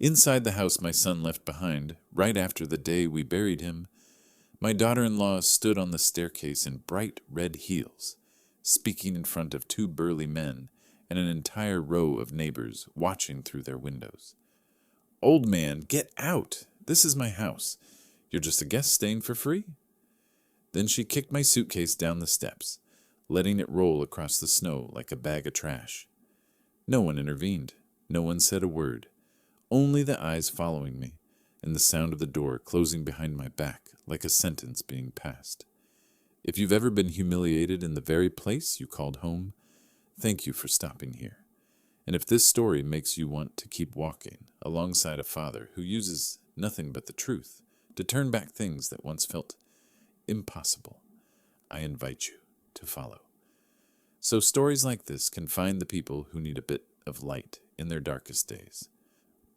Inside the house my son left behind, right after the day we buried him, my daughter-in-law stood on the staircase in bright red heels, speaking in front of two burly men and an entire row of neighbors watching through their windows. "Old man, get out! This is my house. You're just a guest staying for free?" Then she kicked my suitcase down the steps, letting it roll across the snow like a bag of trash. No one intervened. No one said a word. Only the eyes following me, and the sound of the door closing behind my back like a sentence being passed. If you've ever been humiliated in the very place you called home, thank you for stopping here. And if this story makes you want to keep walking alongside a father who uses nothing but the truth to turn back things that once felt impossible, I invite you to follow. So stories like this can find the people who need a bit of light in their darkest days.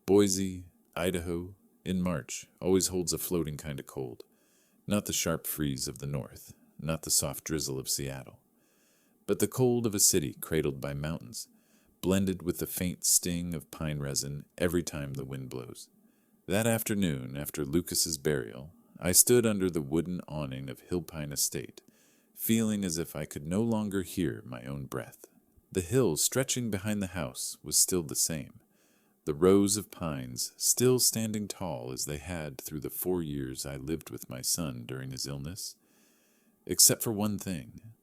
Boise, Idaho, in March, always holds a floating kind of cold. Not the sharp freeze of the north, not the soft drizzle of Seattle, but the cold of a city cradled by mountains, blended with the faint sting of pine resin every time the wind blows. That afternoon, after Lucas's burial, I stood under the wooden awning of Hillpine Estate, feeling as if I could no longer hear my own breath. The hill stretching behind the house was still the same, the rows of pines still standing tall as they had through the 4 years I lived with my son during his illness. Except for one thing,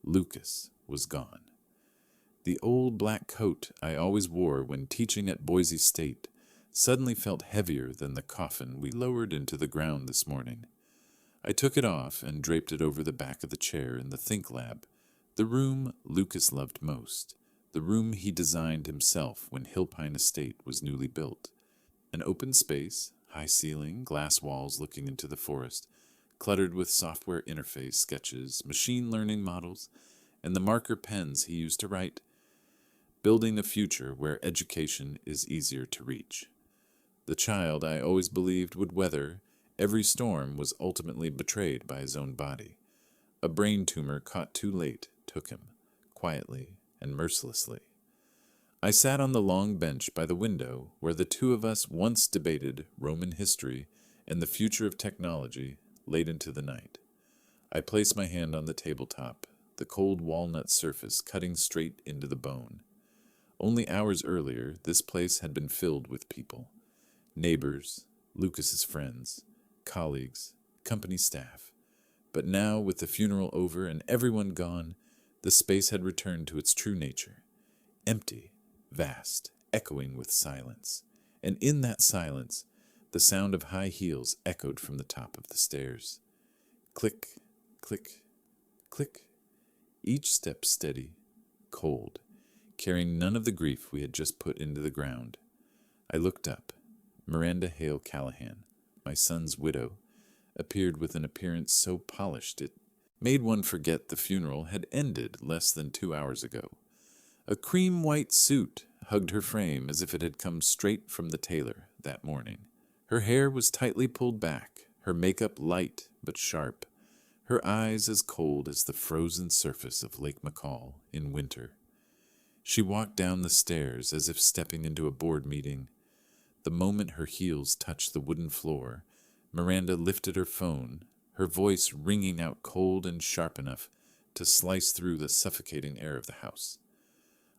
Lucas was gone. The old black coat I always wore when teaching at Boise State suddenly felt heavier than the coffin we lowered into the ground this morning. I took it off and draped it over the back of the chair in the Think Lab, the room Lucas loved most, the room he designed himself when Hillpine Estate was newly built. An open space, high ceiling, glass walls looking into the forest, cluttered with software interface sketches, machine learning models, and the marker pens he used to write, building a future where education is easier to reach. The child I always believed would weather every storm was ultimately betrayed by his own body. A brain tumor caught too late took him, quietly and mercilessly. I sat on the long bench by the window where the two of us once debated Roman history and the future of technology late into the night. I placed my hand on the tabletop, the cold walnut surface cutting straight into the bone. Only hours earlier, this place had been filled with people. Neighbors, Lucas's friends, colleagues, company staff. But now, with the funeral over and everyone gone, the space had returned to its true nature. Empty, vast, echoing with silence. And in that silence, the sound of high heels echoed from the top of the stairs. Click, click, click. Each step steady, cold, carrying none of the grief we had just put into the ground. I looked up. Miranda Hale Callahan, my son's widow, appeared with an appearance so polished it made one forget the funeral had ended less than 2 hours ago. A cream-white suit hugged her frame as if it had come straight from the tailor that morning. Her hair was tightly pulled back, her makeup light but sharp, her eyes as cold as the frozen surface of Lake McCall in winter. She walked down the stairs as if stepping into a board meeting. The moment her heels touched the wooden floor, Miranda lifted her phone, her voice ringing out cold and sharp enough to slice through the suffocating air of the house.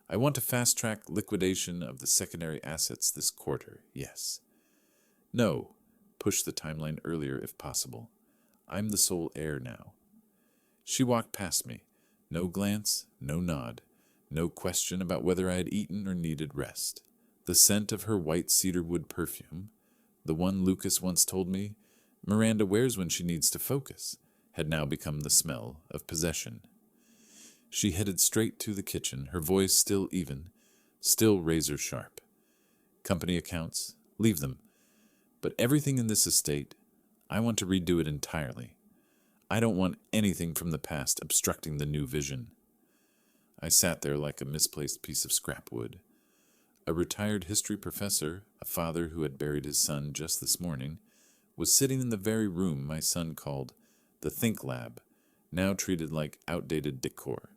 "I want to fast-track liquidation of the secondary assets this quarter, yes. No, push the timeline earlier if possible. I'm the sole heir now." She walked past me. No glance, no nod, no question about whether I had eaten or needed rest. The scent of her white cedarwood perfume, the one Lucas once told me Miranda wears when she needs to focus, had now become the smell of possession. She headed straight to the kitchen, her voice still even, still razor sharp. "Company accounts, leave them. But everything in this estate, I want to redo it entirely. I don't want anything from the past obstructing the new vision." I sat there like a misplaced piece of scrap wood. A retired history professor, a father who had buried his son just this morning, was sitting in the very room my son called the Think Lab, now treated like outdated decor.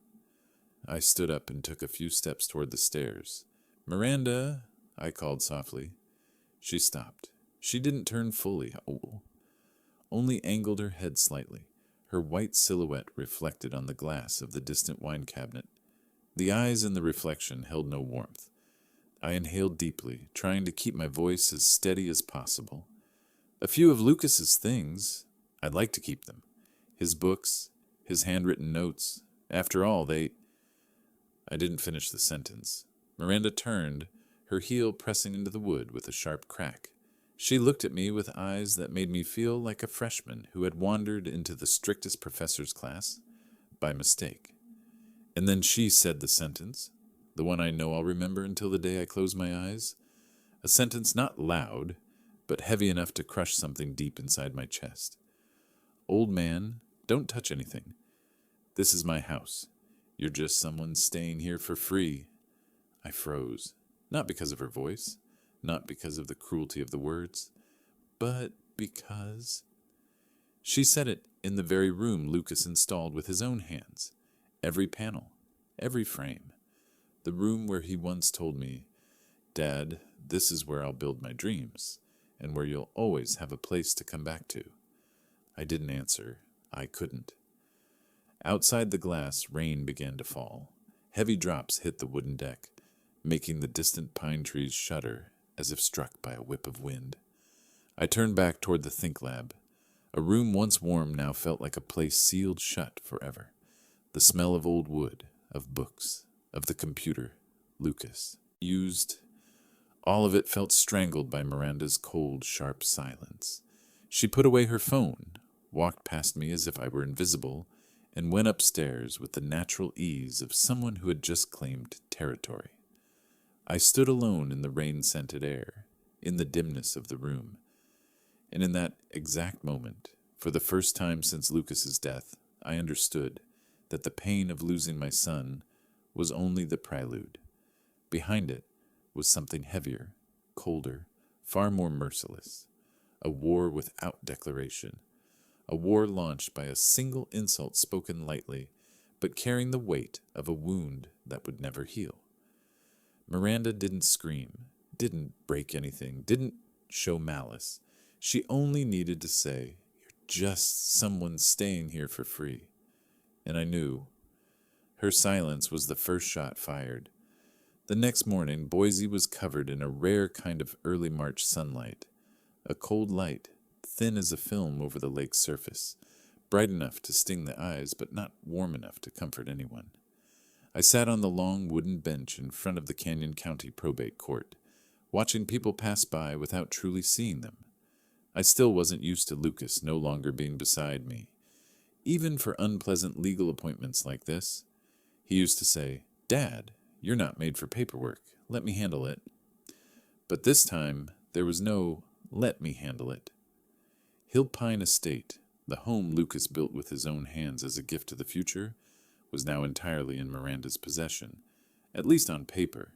I stood up and took a few steps toward the stairs. "Miranda," I called softly. She stopped. She didn't turn fully, only angled her head slightly, her white silhouette reflected on the glass of the distant wine cabinet. The eyes in the reflection held no warmth. I inhaled deeply, trying to keep my voice as steady as possible. A few of Lucas's things, I'd like to keep them. His books, his handwritten notes. After all, I didn't finish the sentence. Miranda turned, her heel pressing into the wood with a sharp crack. She looked at me with eyes that made me feel like a freshman who had wandered into the strictest professor's class by mistake. And then she said the sentence, the one I know I'll remember until the day I close my eyes. A sentence not loud, but heavy enough to crush something deep inside my chest. Old man, don't touch anything. This is my house. You're just someone staying here for free. I froze, not because of her voice, not because of the cruelty of the words, but because she said it in the very room Lucas installed with his own hands. Every panel, every frame. The room where he once told me, "Dad, this is where I'll build my dreams, and where you'll always have a place to come back to." I didn't answer. I couldn't. Outside the glass, rain began to fall. Heavy drops hit the wooden deck, making the distant pine trees shudder as if struck by a whip of wind. I turned back toward the Think Lab. A room once warm now felt like a place sealed shut forever. The smell of old wood, of books, of the computer, Lucas, used. All of it felt strangled by Miranda's cold, sharp silence. She put away her phone, walked past me as if I were invisible, and went upstairs with the natural ease of someone who had just claimed territory. I stood alone in the rain-scented air, in the dimness of the room. And in that exact moment, for the first time since Lucas's death, I understood that the pain of losing my son was only the prelude. Behind it was something heavier, colder, far more merciless. A war without declaration. A war launched by a single insult spoken lightly, but carrying the weight of a wound that would never heal. Miranda didn't scream, didn't break anything, didn't show malice. She only needed to say, "You're just someone staying here for free." And I knew. Her silence was the first shot fired. The next morning, Boise was covered in a rare kind of early March sunlight. A cold light, thin as a film over the lake's surface, bright enough to sting the eyes, but not warm enough to comfort anyone. I sat on the long wooden bench in front of the Canyon County probate court, watching people pass by without truly seeing them. I still wasn't used to Lucas no longer being beside me. Even for unpleasant legal appointments like this, he used to say, "Dad, you're not made for paperwork. Let me handle it." But this time, there was no "let me handle it." Hill Pine Estate, the home Lucas built with his own hands as a gift to the future, was now entirely in Miranda's possession, at least on paper.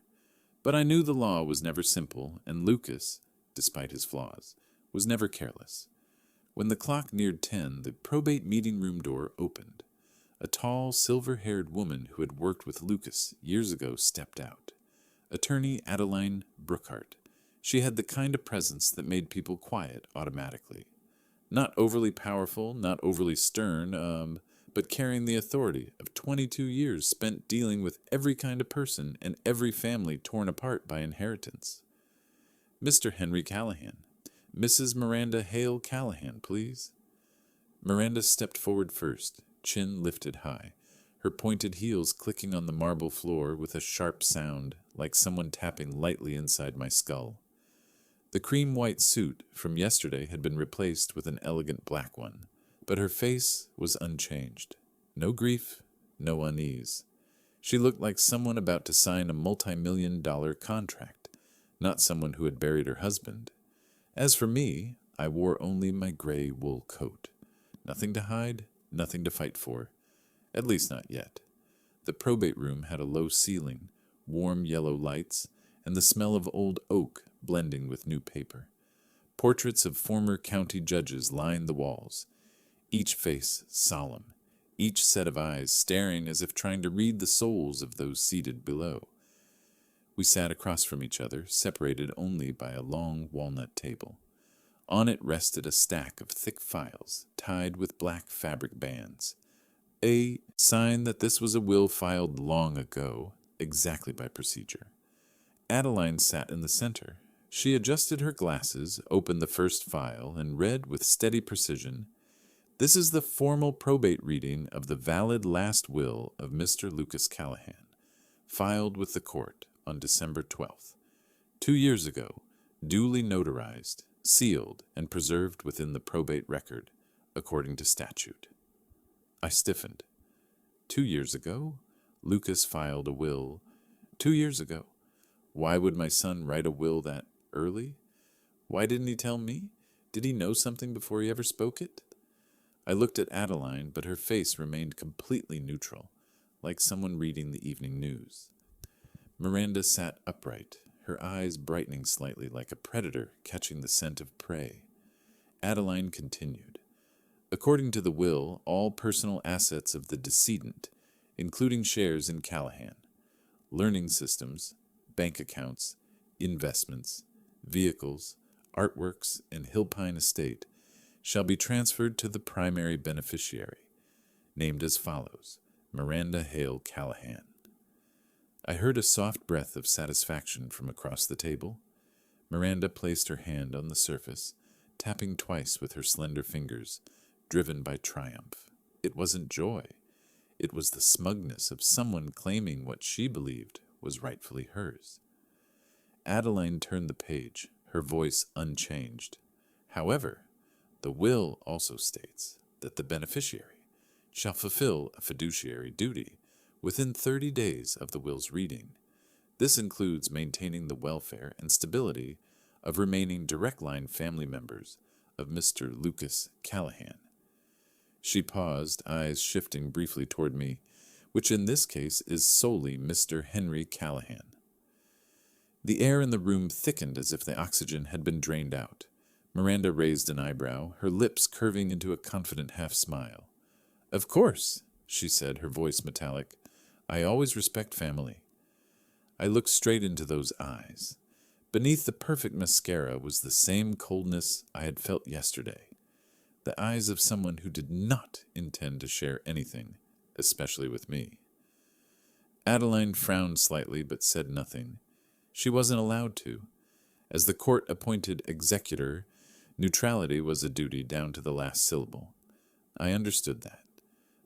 But I knew the law was never simple, and Lucas, despite his flaws, was never careless. When the clock neared 10, the probate meeting room door opened. A tall, silver-haired woman who had worked with Lucas years ago stepped out. Attorney Adeline Brookhart. She had the kind of presence that made people quiet automatically. Not overly powerful, not overly stern, but carrying the authority of 22 years spent dealing with every kind of person and every family torn apart by inheritance. "Mr. Henry Callahan. Mrs. Miranda Hale Callahan, please." Miranda stepped forward first, chin lifted high, her pointed heels clicking on the marble floor with a sharp sound, like someone tapping lightly inside my skull. The cream-white suit from yesterday had been replaced with an elegant black one, but her face was unchanged. No grief, no unease. She looked like someone about to sign a multi-million-dollar contract, not someone who had buried her husband. As for me, I wore only my gray wool coat. Nothing to hide, nothing to fight for. At least not yet. The probate room had a low ceiling, warm yellow lights, and the smell of old oak blending with new paper. Portraits of former county judges lined the walls, each face solemn, each set of eyes staring as if trying to read the souls of those seated below. We sat across from each other, separated only by a long walnut table. On it rested a stack of thick files, tied with black fabric bands. A sign that this was a will filed long ago, exactly by procedure. Adeline sat in the center. She adjusted her glasses, opened the first file, and read with steady precision, "This is the formal probate reading of the valid last will of Mr. Lucas Callahan, filed with the court on December 12th, 2 years ago, duly notarized, sealed, and preserved within the probate record, according to statute." I stiffened. 2 years ago? Lucas filed a will 2 years ago. Why would my son write a will that early? Why didn't he tell me? Did he know something before he ever spoke it? I looked at Adeline, but her face remained completely neutral, like someone reading the evening news. Miranda sat upright, her eyes brightening slightly like a predator catching the scent of prey. Adeline continued. According to the will, all personal assets of the decedent, including shares in Callahan, learning systems, bank accounts, investments, vehicles, artworks, and Hillpine estate, shall be transferred to the primary beneficiary, named as follows, Miranda Hale Callahan. I heard a soft breath of satisfaction from across the table. Miranda placed her hand on the surface, tapping twice with her slender fingers, driven by triumph. It wasn't joy. It was the smugness of someone claiming what she believed was rightfully hers. Adeline turned the page, her voice unchanged. However, the will also states that the beneficiary shall fulfill a fiduciary duty within 30 days of the will's reading. This includes maintaining the welfare and stability of remaining direct line family members of Mr. Lucas Callahan. She paused, eyes shifting briefly toward me, which in this case is solely Mr. Henry Callahan. The air in the room thickened as if the oxygen had been drained out. Miranda raised an eyebrow, her lips curving into a confident half-smile. "Of course," she said, her voice metallic. "I always respect family." I looked straight into those eyes. Beneath the perfect mascara was the same coldness I had felt yesterday. The eyes of someone who did not intend to share anything, especially with me. Adeline frowned slightly but said nothing. She wasn't allowed to. As the court-appointed executor, neutrality was a duty down to the last syllable. I understood that.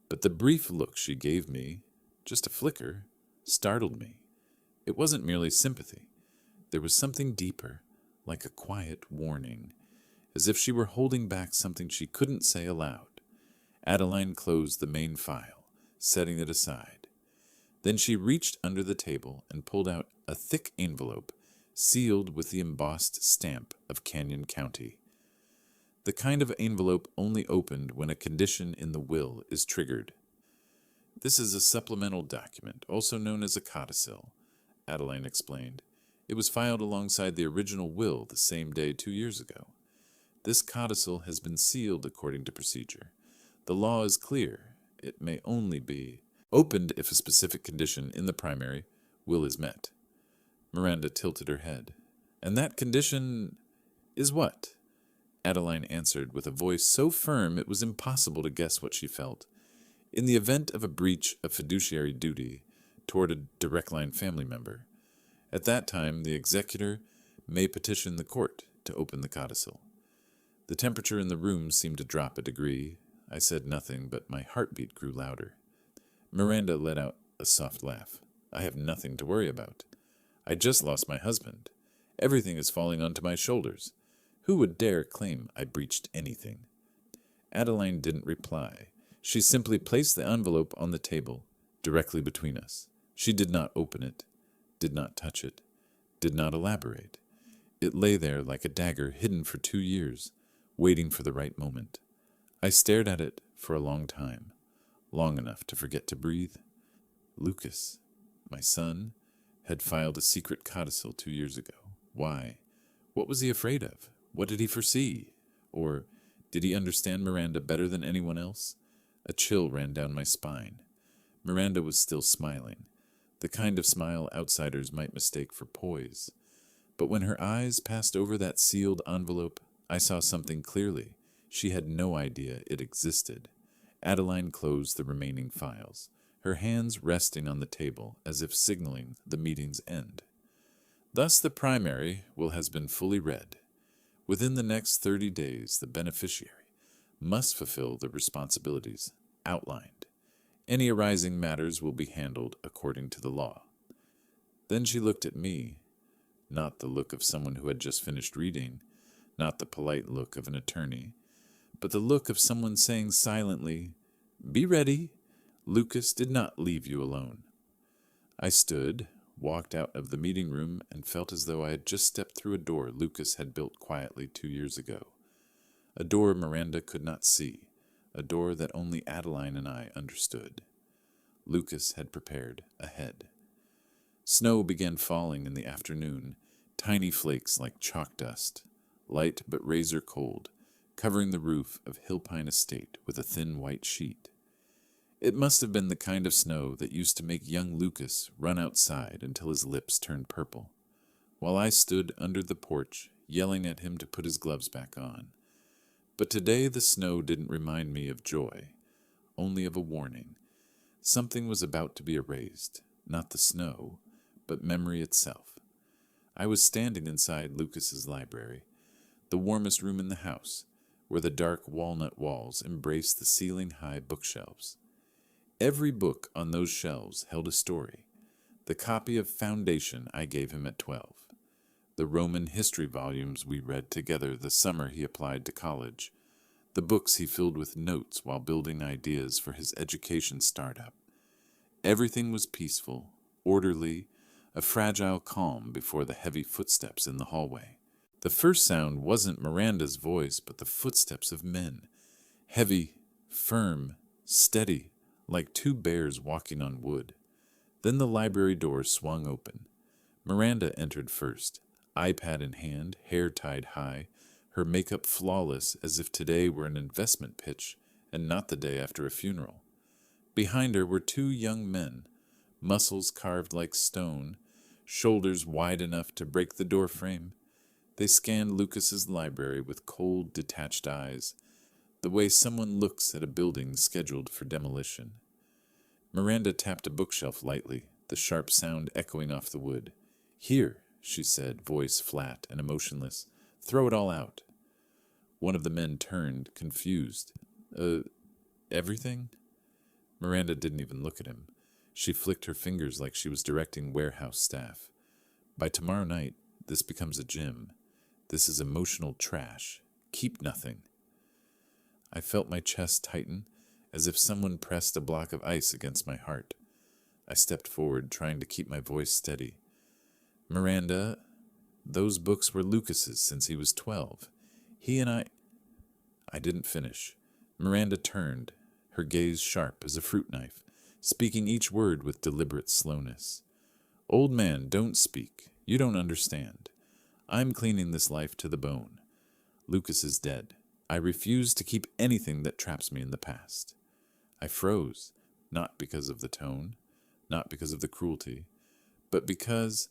But the brief look she gave me, just a flicker, startled me. It wasn't merely sympathy. There was something deeper, like a quiet warning, as if she were holding back something she couldn't say aloud. Adeline closed the main file, setting it aside. Then she reached under the table and pulled out a thick envelope sealed with the embossed stamp of Canyon County. The kind of envelope only opened when a condition in the will is triggered. "This is a supplemental document, also known as a codicil," Adeline explained. "It was filed alongside the original will the same day 2 years ago. This codicil has been sealed according to procedure. The law is clear. It may only be opened if a specific condition in the primary will is met." Miranda tilted her head. "And that condition is what?" Adeline answered with a voice so firm it was impossible to guess what she felt. "In the event of a breach of fiduciary duty toward a direct line family member, at that time the executor may petition the court to open the codicil." The temperature in the room seemed to drop a degree. I said nothing, but my heartbeat grew louder. Miranda let out a soft laugh. "I have nothing to worry about. I just lost my husband. Everything is falling onto my shoulders. Who would dare claim I breached anything?" Adeline didn't reply. She simply placed the envelope on the table, directly between us. She did not open it, did not touch it, did not elaborate. It lay there like a dagger hidden for 2 years, waiting for the right moment. I stared at it for a long time, long enough to forget to breathe. Lucas, my son, had filed a secret codicil 2 years ago. Why? What was he afraid of? What did he foresee? Or did he understand Miranda better than anyone else? A chill ran down my spine. Miranda was still smiling. the kind of smile outsiders might mistake for poise. But when her eyes passed over that sealed envelope, I saw something clearly. She had no idea it existed. Adeline closed the remaining files, her hands resting on the table as if signaling the meeting's end. Thus the primary will has been fully read. Within the next 30 days, the beneficiary must fulfill the responsibilities outlined. Any arising matters will be handled according to the law. Then she looked at me, not the look of someone who had just finished reading, not the polite look of an attorney, but the look of someone saying silently, "Be ready. Lucas did not leave you alone." I stood, walked out of the meeting room, and felt as though I had just stepped through a door Lucas had built quietly 2 years ago. A door Miranda could not see, a door that only Adeline and I understood. Lucas had prepared ahead. Snow began falling in the afternoon, tiny flakes like chalk dust, light but razor cold, covering the roof of Hillpine Estate with a thin white sheet. It must have been the kind of snow that used to make young Lucas run outside until his lips turned purple, while I stood under the porch yelling at him to put his gloves back on. But today the snow didn't remind me of joy, only of a warning. Something was about to be erased, not the snow, but memory itself. I was standing inside Lucas's library, the warmest room in the house, where the dark walnut walls embraced the ceiling-high bookshelves. Every book on those shelves held a story, the copy of Foundation I gave him at 12, the Roman history volumes we read together the summer he applied to college, the books he filled with notes while building ideas for his education startup. Everything was peaceful, orderly, a fragile calm before the heavy footsteps in the hallway. The first sound wasn't Miranda's voice, but the footsteps of men, heavy, firm, steady, like two bears walking on wood. Then the library door swung open. Miranda entered first, iPad in hand, hair tied high, her makeup flawless as if today were an investment pitch and not the day after a funeral. Behind her were two young men, muscles carved like stone, shoulders wide enough to break the doorframe. They scanned Lucas's library with cold, detached eyes, the way someone looks at a building scheduled for demolition. Miranda tapped a bookshelf lightly, the sharp sound echoing off the wood. "Here," she said, voice flat and emotionless. "Throw it all out." One of the men turned, confused. Everything?" Miranda didn't even look at him. She flicked her fingers like she was directing warehouse staff. "By tomorrow night, this becomes a gym. This is emotional trash. Keep nothing." I felt my chest tighten, as if someone pressed a block of ice against my heart. I stepped forward, trying to keep my voice steady. "Miranda, those books were Lucas's since he was 12. He and I didn't finish. Miranda turned, her gaze sharp as a fruit knife, speaking each word with deliberate slowness. "Old man, don't speak. You don't understand. I'm cleaning this life to the bone. Lucas is dead. I refuse to keep anything that traps me in the past." I froze, not because of the tone, not because of the cruelty, but because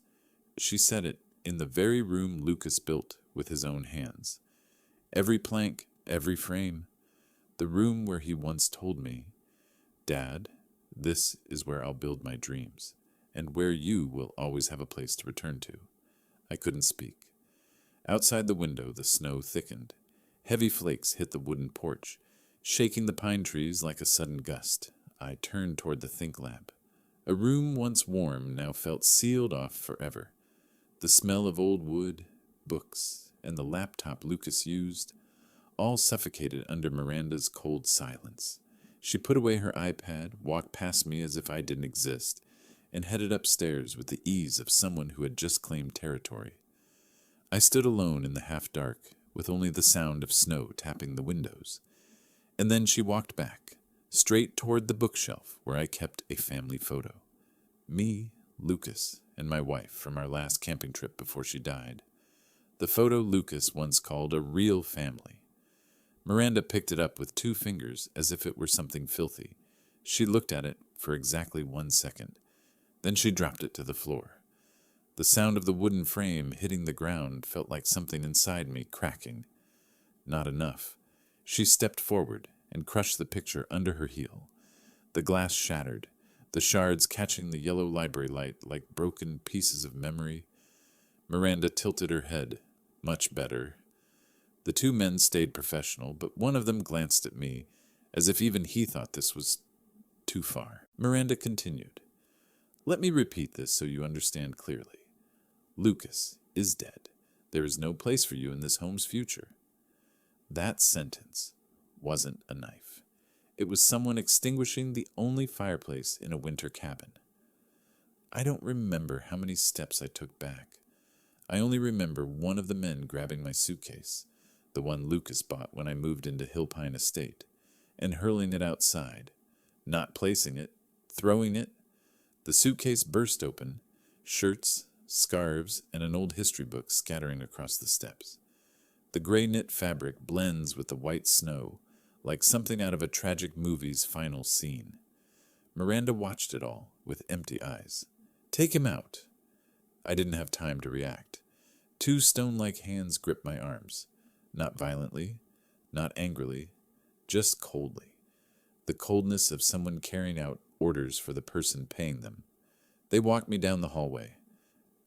she said it in the very room Lucas built with his own hands. Every plank, every frame. The room where he once told me, "Dad, this is where I'll build my dreams, and where you will always have a place to return to." I couldn't speak. Outside the window, the snow thickened. Heavy flakes hit the wooden porch, shaking the pine trees like a sudden gust. I turned toward the think lab. A room once warm now felt sealed off forever. The smell of old wood, books, and the laptop Lucas used, all suffocated under Miranda's cold silence. She put away her iPad, walked past me as if I didn't exist, and headed upstairs with the ease of someone who had just claimed territory. I stood alone in the half-dark, with only the sound of snow tapping the windows. And then she walked back, straight toward the bookshelf where I kept a family photo. Me, Lucas, and my wife from our last camping trip before she died. The photo Lucas once called a real family. Miranda picked it up with 2 fingers as if it were something filthy. She looked at it for exactly 1 second. Then she dropped it to the floor. The sound of the wooden frame hitting the ground felt like something inside me cracking. Not enough. She stepped forward and crushed the picture under her heel. The glass shattered, the shards catching the yellow library light like broken pieces of memory. Miranda tilted her head. Much better. The two men stayed professional, but one of them glanced at me, as if even he thought this was too far. Miranda continued. Let me repeat this so you understand clearly. Lucas is dead. There is no place for you in this home's future. That sentence wasn't a knife. It was someone extinguishing the only fireplace in a winter cabin. I don't remember how many steps I took back. I only remember one of the men grabbing my suitcase, the one Lucas bought when I moved into Hillpine Estate, and hurling it outside, not placing it, throwing it. The suitcase burst open, shirts, scarves, and an old history book scattering across the steps. The gray knit fabric blends with the white snow, like something out of a tragic movie's final scene. Miranda watched it all with empty eyes. Take him out. I didn't have time to react. Two stone-like hands gripped my arms. Not violently, not angrily, just coldly. The coldness of someone carrying out orders for the person paying them. They walked me down the hallway.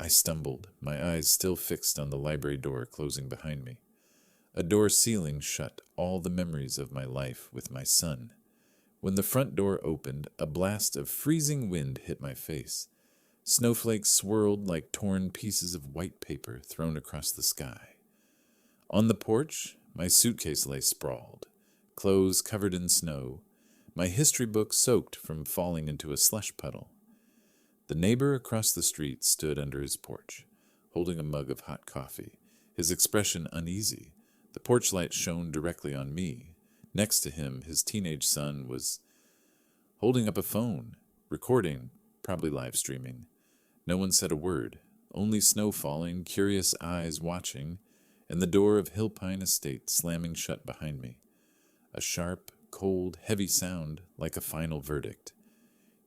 I stumbled, my eyes still fixed on the library door closing behind me. A door sealing shut all the memories of my life with my son. When the front door opened, a blast of freezing wind hit my face. Snowflakes swirled like torn pieces of white paper thrown across the sky. On the porch, my suitcase lay sprawled, clothes covered in snow, my history book soaked from falling into a slush puddle. The neighbor across the street stood under his porch, holding a mug of hot coffee, his expression uneasy. The porch light shone directly on me. Next to him, his teenage son was holding up a phone, recording, probably live streaming. No one said a word, only snow falling, curious eyes watching, and the door of Hillpine Estate slamming shut behind me. A sharp, cold, heavy sound like a final verdict.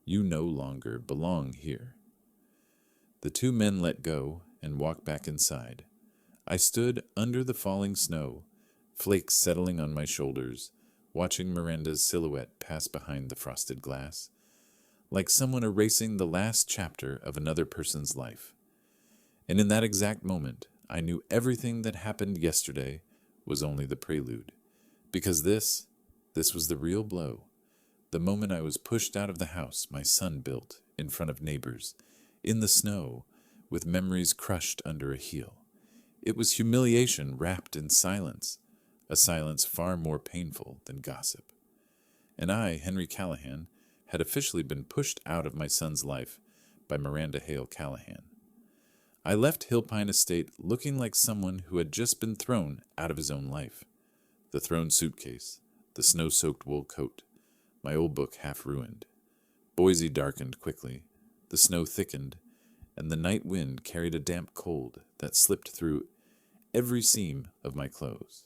You no longer belong here. The two men let go and walked back inside. I stood under the falling snow, flakes settling on my shoulders, watching Miranda's silhouette pass behind the frosted glass, like someone erasing the last chapter of another person's life. And in that exact moment, I knew everything that happened yesterday was only the prelude, because this was the real blow. The moment I was pushed out of the house my son built in front of neighbors, in the snow, with memories crushed under a heel. It was humiliation wrapped in silence, a silence far more painful than gossip. And I, Henry Callahan, had officially been pushed out of my son's life by Miranda Hale Callahan. I left Hillpine Estate looking like someone who had just been thrown out of his own life. The thrown suitcase, the snow-soaked wool coat, my old book half ruined. Boise darkened quickly, the snow thickened, and the night wind carried a damp cold that slipped through every seam of my clothes.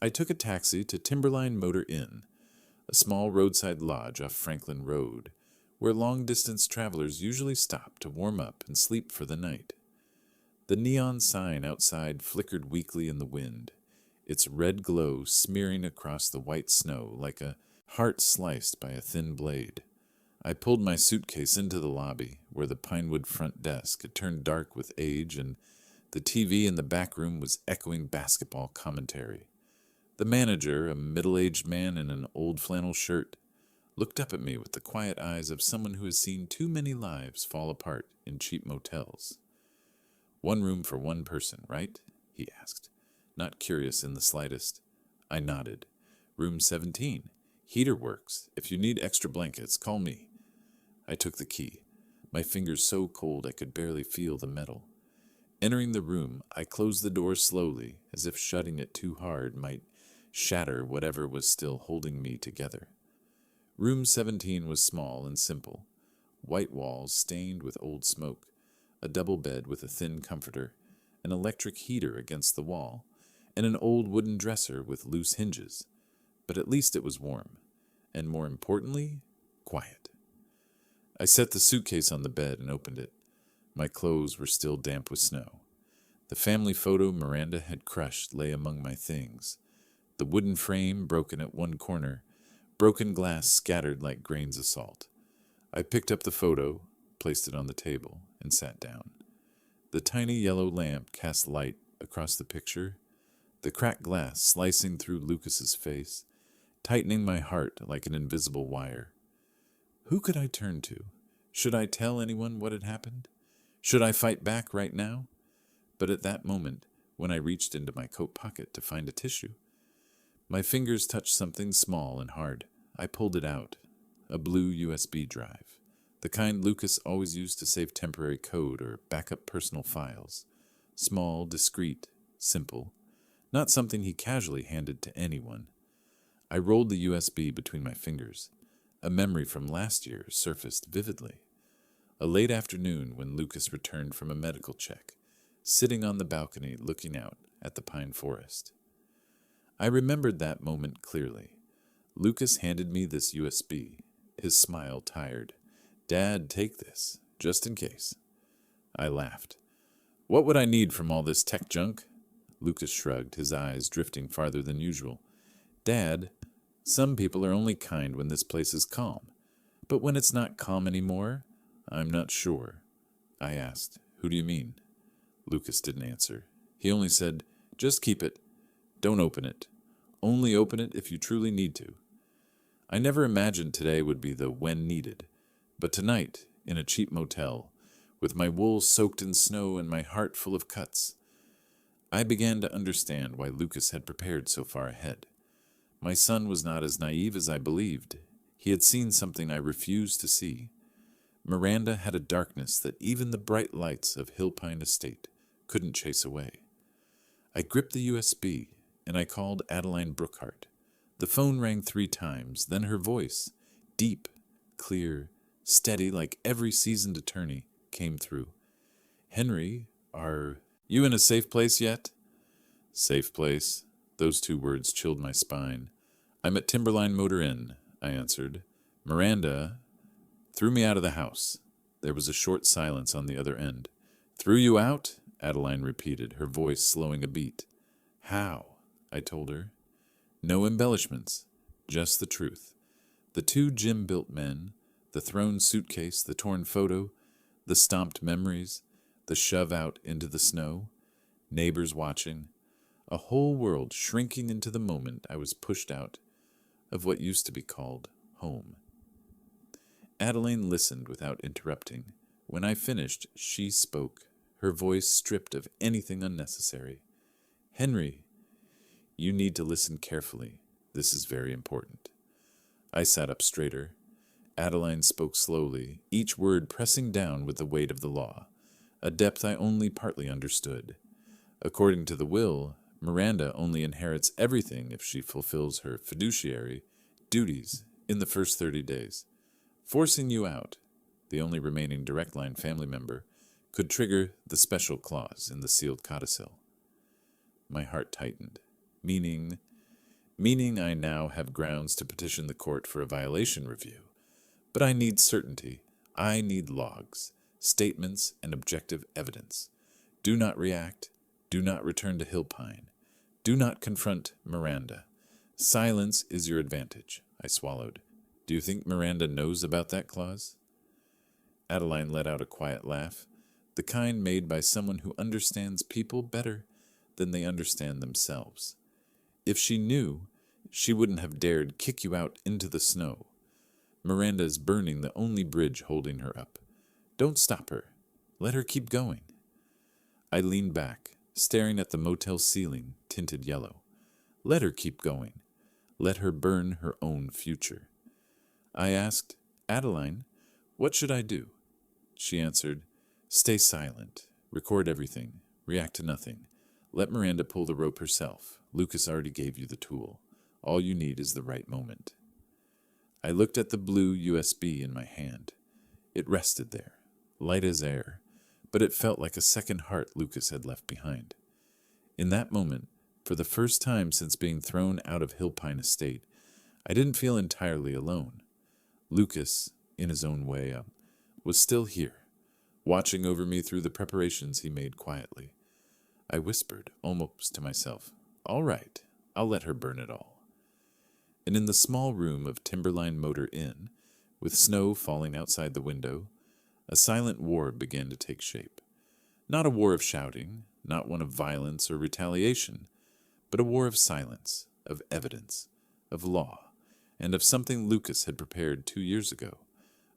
I took a taxi to Timberline Motor Inn, a small roadside lodge off Franklin Road, where long-distance travelers usually stop to warm up and sleep for the night. The neon sign outside flickered weakly in the wind, its red glow smearing across the white snow like a heart sliced by a thin blade. I pulled my suitcase into the lobby, where the pinewood front desk had turned dark with age and the TV in the back room was echoing basketball commentary. The manager, a middle-aged man in an old flannel shirt, looked up at me with the quiet eyes of someone who has seen too many lives fall apart in cheap motels. "One room for one person, right?" he asked, not curious in the slightest. I nodded. "Room 17. Heater works. If you need extra blankets, call me." I took the key, my fingers so cold I could barely feel the metal. Entering the room, I closed the door slowly, as if shutting it too hard might shatter whatever was still holding me together. Room 17 was small and simple. White walls stained with old smoke, a double bed with a thin comforter, an electric heater against the wall, and an old wooden dresser with loose hinges. But at least it was warm, and more importantly, quiet. I set the suitcase on the bed and opened it. My clothes were still damp with snow. The family photo Miranda had crushed lay among my things. The wooden frame broken at one corner, broken glass scattered like grains of salt. I picked up the photo, placed it on the table, and sat down. The tiny yellow lamp cast light across the picture, the cracked glass slicing through Lucas's face, tightening my heart like an invisible wire. Who could I turn to? Should I tell anyone what had happened? Should I fight back right now? But at that moment, when I reached into my coat pocket to find a tissue, my fingers touched something small and hard. I pulled it out, a blue USB drive, the kind Lucas always used to save temporary code or back up personal files. Small, discreet, simple, not something he casually handed to anyone. I rolled the USB between my fingers. A memory from last year surfaced vividly. A late afternoon when Lucas returned from a medical check, sitting on the balcony looking out at the pine forest. I remembered that moment clearly. Lucas handed me this USB, his smile tired. "Dad, take this, just in case." I laughed. "What would I need from all this tech junk?" Lucas shrugged, his eyes drifting farther than usual. "Dad, some people are only kind when this place is calm. But when it's not calm anymore, I'm not sure." I asked, "Who do you mean?" Lucas didn't answer. He only said, "Just keep it. Don't open it. Only open it if you truly need to." I never imagined today would be the when needed, but tonight, in a cheap motel, with my wool soaked in snow and my heart full of cuts, I began to understand why Lucas had prepared so far ahead. My son was not as naive as I believed. He had seen something I refused to see. Miranda had a darkness that even the bright lights of Hillpine Estate couldn't chase away. I gripped the USB, and I called Adeline Brookhart. The phone rang 3 times, then her voice, deep, clear, steady like every seasoned attorney, came through. "Henry, are you in a safe place yet?" "Safe place." Those 2 words chilled my spine. "I'm at Timberline Motor Inn," I answered. "Miranda threw me out of the house." There was a short silence on the other end. "Threw you out?" Adeline repeated, her voice slowing a beat. "How?" I told her. No embellishments, just the truth. The 2 gym-built men, the thrown suitcase, the torn photo, the stomped memories, the shove out into the snow, neighbors watching, a whole world shrinking into the moment I was pushed out of what used to be called home. Adeline listened without interrupting. When I finished, she spoke, her voice stripped of anything unnecessary. "Henry, you need to listen carefully. This is very important." I sat up straighter. Adeline spoke slowly, each word pressing down with the weight of the law, a depth I only partly understood. According to the will, Miranda only inherits everything if she fulfills her fiduciary duties in the first 30 days. Forcing you out, the only remaining direct line family member, could trigger the special clause in the sealed codicil. My heart tightened. Meaning I now have grounds to petition the court for a violation review. But I need certainty. I need logs, statements, and objective evidence. Do not react. Do not return to Hillpine. Do not confront Miranda. Silence is your advantage. I swallowed. Do you think Miranda knows about that clause? Adeline let out a quiet laugh, the kind made by someone who understands people better than they understand themselves. If she knew, she wouldn't have dared kick you out into the snow. Miranda is burning the only bridge holding her up. Don't stop her. Let her keep going. I leaned back, staring at the motel ceiling, tinted yellow. Let her keep going. Let her burn her own future. I asked, Adeline, what should I do? She answered, stay silent. Record everything. React to nothing. Let Miranda pull the rope herself. Lucas already gave you the tool. All you need is the right moment. I looked at the blue USB in my hand. It rested there, light as air, but it felt like a second heart Lucas had left behind. In that moment, for the first time since being thrown out of Hillpine Estate, I didn't feel entirely alone. Lucas, in his own way, was still here, watching over me through the preparations he made quietly. I whispered, almost to myself, "All right, I'll let her burn it all." And in the small room of Timberline Motor Inn, with snow falling outside the window, a silent war began to take shape. Not a war of shouting, not one of violence or retaliation, but a war of silence, of evidence, of law, and of something Lucas had prepared 2 years ago,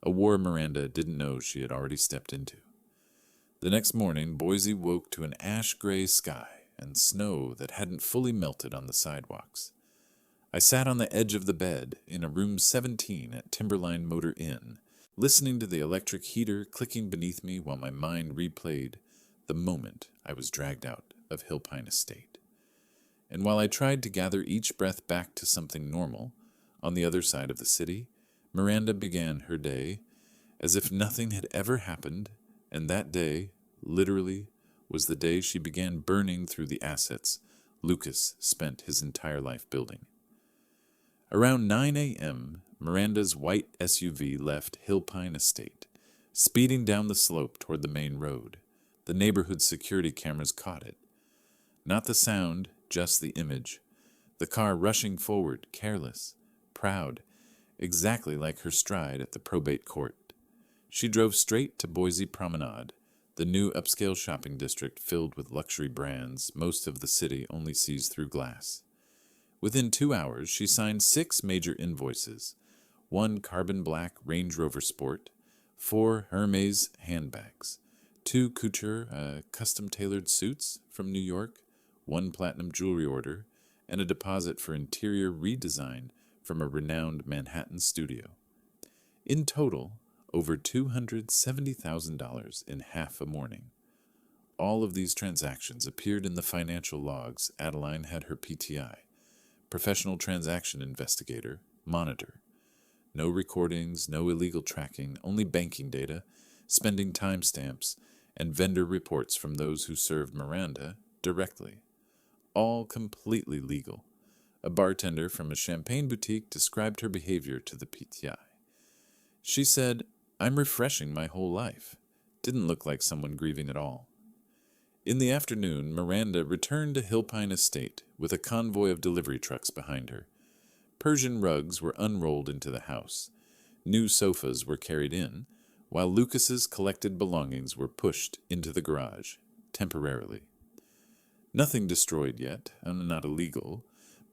a war Miranda didn't know she had already stepped into. The next morning, Boise woke to an ash-gray sky and snow that hadn't fully melted on the sidewalks. I sat on the edge of the bed in a room 17 at Timberline Motor Inn, listening to the electric heater clicking beneath me while my mind replayed the moment I was dragged out of Hill Pine Estate. And while I tried to gather each breath back to something normal, on the other side of the city, Miranda began her day as if nothing had ever happened, and that day, literally, was the day she began burning through the assets Lucas spent his entire life building. Around 9 a.m., Miranda's white SUV left Hill Pine Estate, speeding down the slope toward the main road. The neighborhood security cameras caught it. Not the sound, just the image. The car rushing forward, careless, proud, exactly like her stride at the probate court. She drove straight to Boise Promenade, the new upscale shopping district filled with luxury brands most of the city only sees through glass. Within 2 hours, she signed 6 major invoices, 1 carbon black Range Rover Sport, 4 Hermes handbags, 2 couture custom-tailored suits from New York, 1 platinum jewelry order, and a deposit for interior redesign from a renowned Manhattan studio. In total, over $270,000 in half a morning. All of these transactions appeared in the financial logs Adeline had her PTI, professional transaction investigator, monitor. No recordings, no illegal tracking, only banking data, spending timestamps, and vendor reports from those who served Miranda directly. All completely legal. A bartender from a champagne boutique described her behavior to the PTI. She said, "I'm refreshing my whole life." Didn't look like someone grieving at all. In the afternoon, Miranda returned to Hill Pine Estate with a convoy of delivery trucks behind her. Persian rugs were unrolled into the house. New sofas were carried in, while Lucas's collected belongings were pushed into the garage, temporarily. Nothing destroyed yet, and not illegal,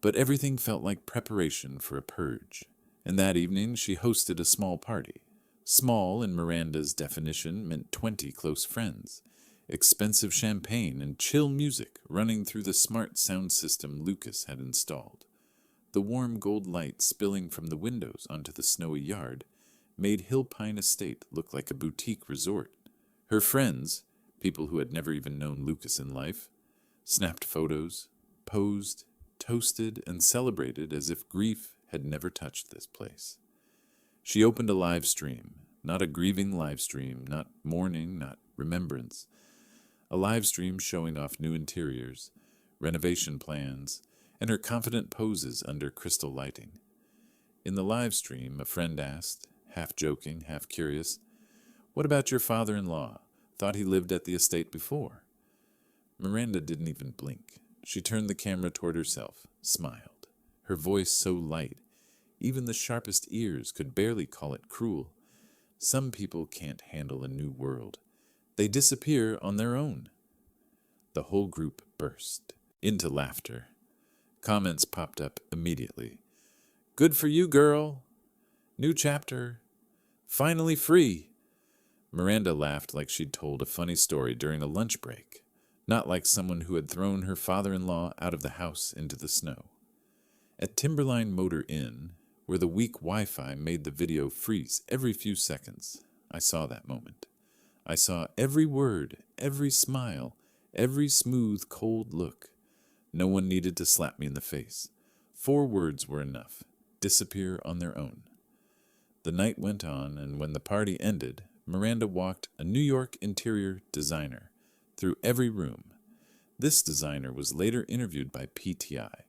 but everything felt like preparation for a purge. And that evening she hosted a small party. Small, in Miranda's definition, meant 20 close friends. Expensive champagne and chill music running through the smart sound system Lucas had installed. The warm gold light spilling from the windows onto the snowy yard made Hill Pine Estate look like a boutique resort. Her friends, people who had never even known Lucas in life, snapped photos, posed, toasted, and celebrated as if grief had never touched this place. She opened a live stream, not a grieving live stream, not mourning, not remembrance. A live stream showing off new interiors, renovation plans, and her confident poses under crystal lighting. In the live stream, a friend asked, half joking, half curious, "What about your father-in-law? Thought he lived at the estate before." Miranda didn't even blink. She turned the camera toward herself, smiled, her voice so light, even the sharpest ears could barely call it cruel. Some people can't handle a new world. They disappear on their own. The whole group burst into laughter. Comments popped up immediately. "Good for you, girl. New chapter. Finally free." Miranda laughed like she'd told a funny story during a lunch break, not like someone who had thrown her father-in-law out of the house into the snow. At Timberline Motor Inn, where the weak Wi-Fi made the video freeze every few seconds, I saw that moment. I saw every word, every smile, every smooth, cold look. No one needed to slap me in the face. 4 words were enough. Disappear on their own. The night went on, and when the party ended, Miranda walked a New York interior designer through every room. This designer was later interviewed by PTI,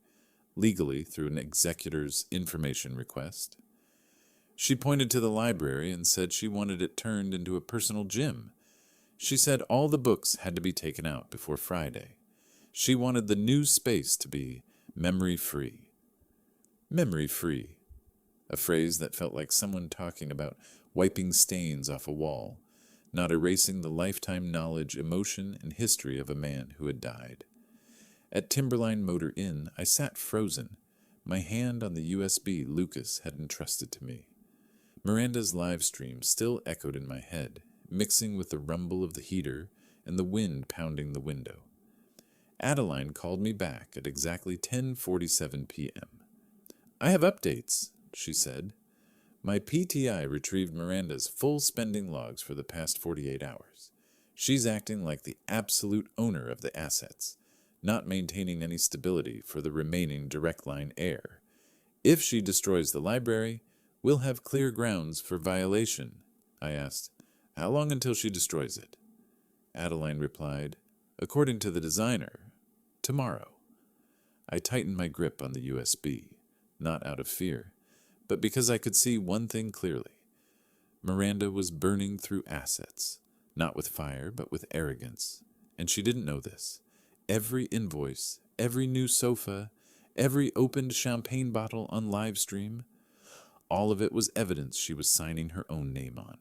legally through an executor's information request. She pointed to the library and said she wanted it turned into a personal gym. She said all the books had to be taken out before Friday. She wanted the new space to be memory-free. Memory-free, a phrase that felt like someone talking about wiping stains off a wall, not erasing the lifetime knowledge, emotion, and history of a man who had died. At Timberline Motor Inn, I sat frozen, my hand on the USB Lucas had entrusted to me. Miranda's live stream still echoed in my head, mixing with the rumble of the heater and the wind pounding the window. Adeline called me back at exactly 10:47 p.m. "I have updates," she said. My PTI retrieved Miranda's full spending logs for the past 48 hours. She's acting like the absolute owner of the assets, not maintaining any stability for the remaining direct line heir. If she destroys the library, we'll have clear grounds for violation. I asked, "How long until she destroys it?" Adeline replied, "According to the designer, tomorrow." I tightened my grip on the USB, not out of fear, but because I could see one thing clearly. Miranda was burning through assets, not with fire, but with arrogance, and she didn't know this. Every invoice, every new sofa, every opened champagne bottle on live stream, all of it was evidence she was signing her own name on.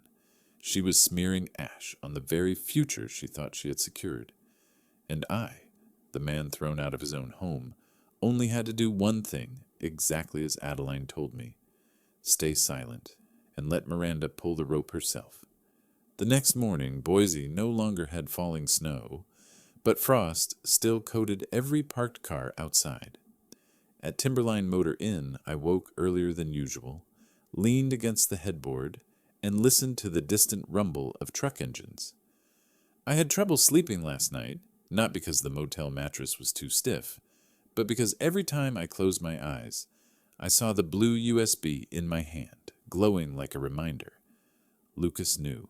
She was smearing ash on the very future she thought she had secured. And I, the man thrown out of his own home, only had to do one thing, exactly as Adeline told me: stay silent and let Miranda pull the rope herself. The next morning, Boise no longer had falling snow, but frost still coated every parked car outside. At Timberline Motor Inn, I woke earlier than usual, leaned against the headboard, and listened to the distant rumble of truck engines. I had trouble sleeping last night, not because the motel mattress was too stiff, but because every time I closed my eyes, I saw the blue USB in my hand, glowing like a reminder. Lucas knew.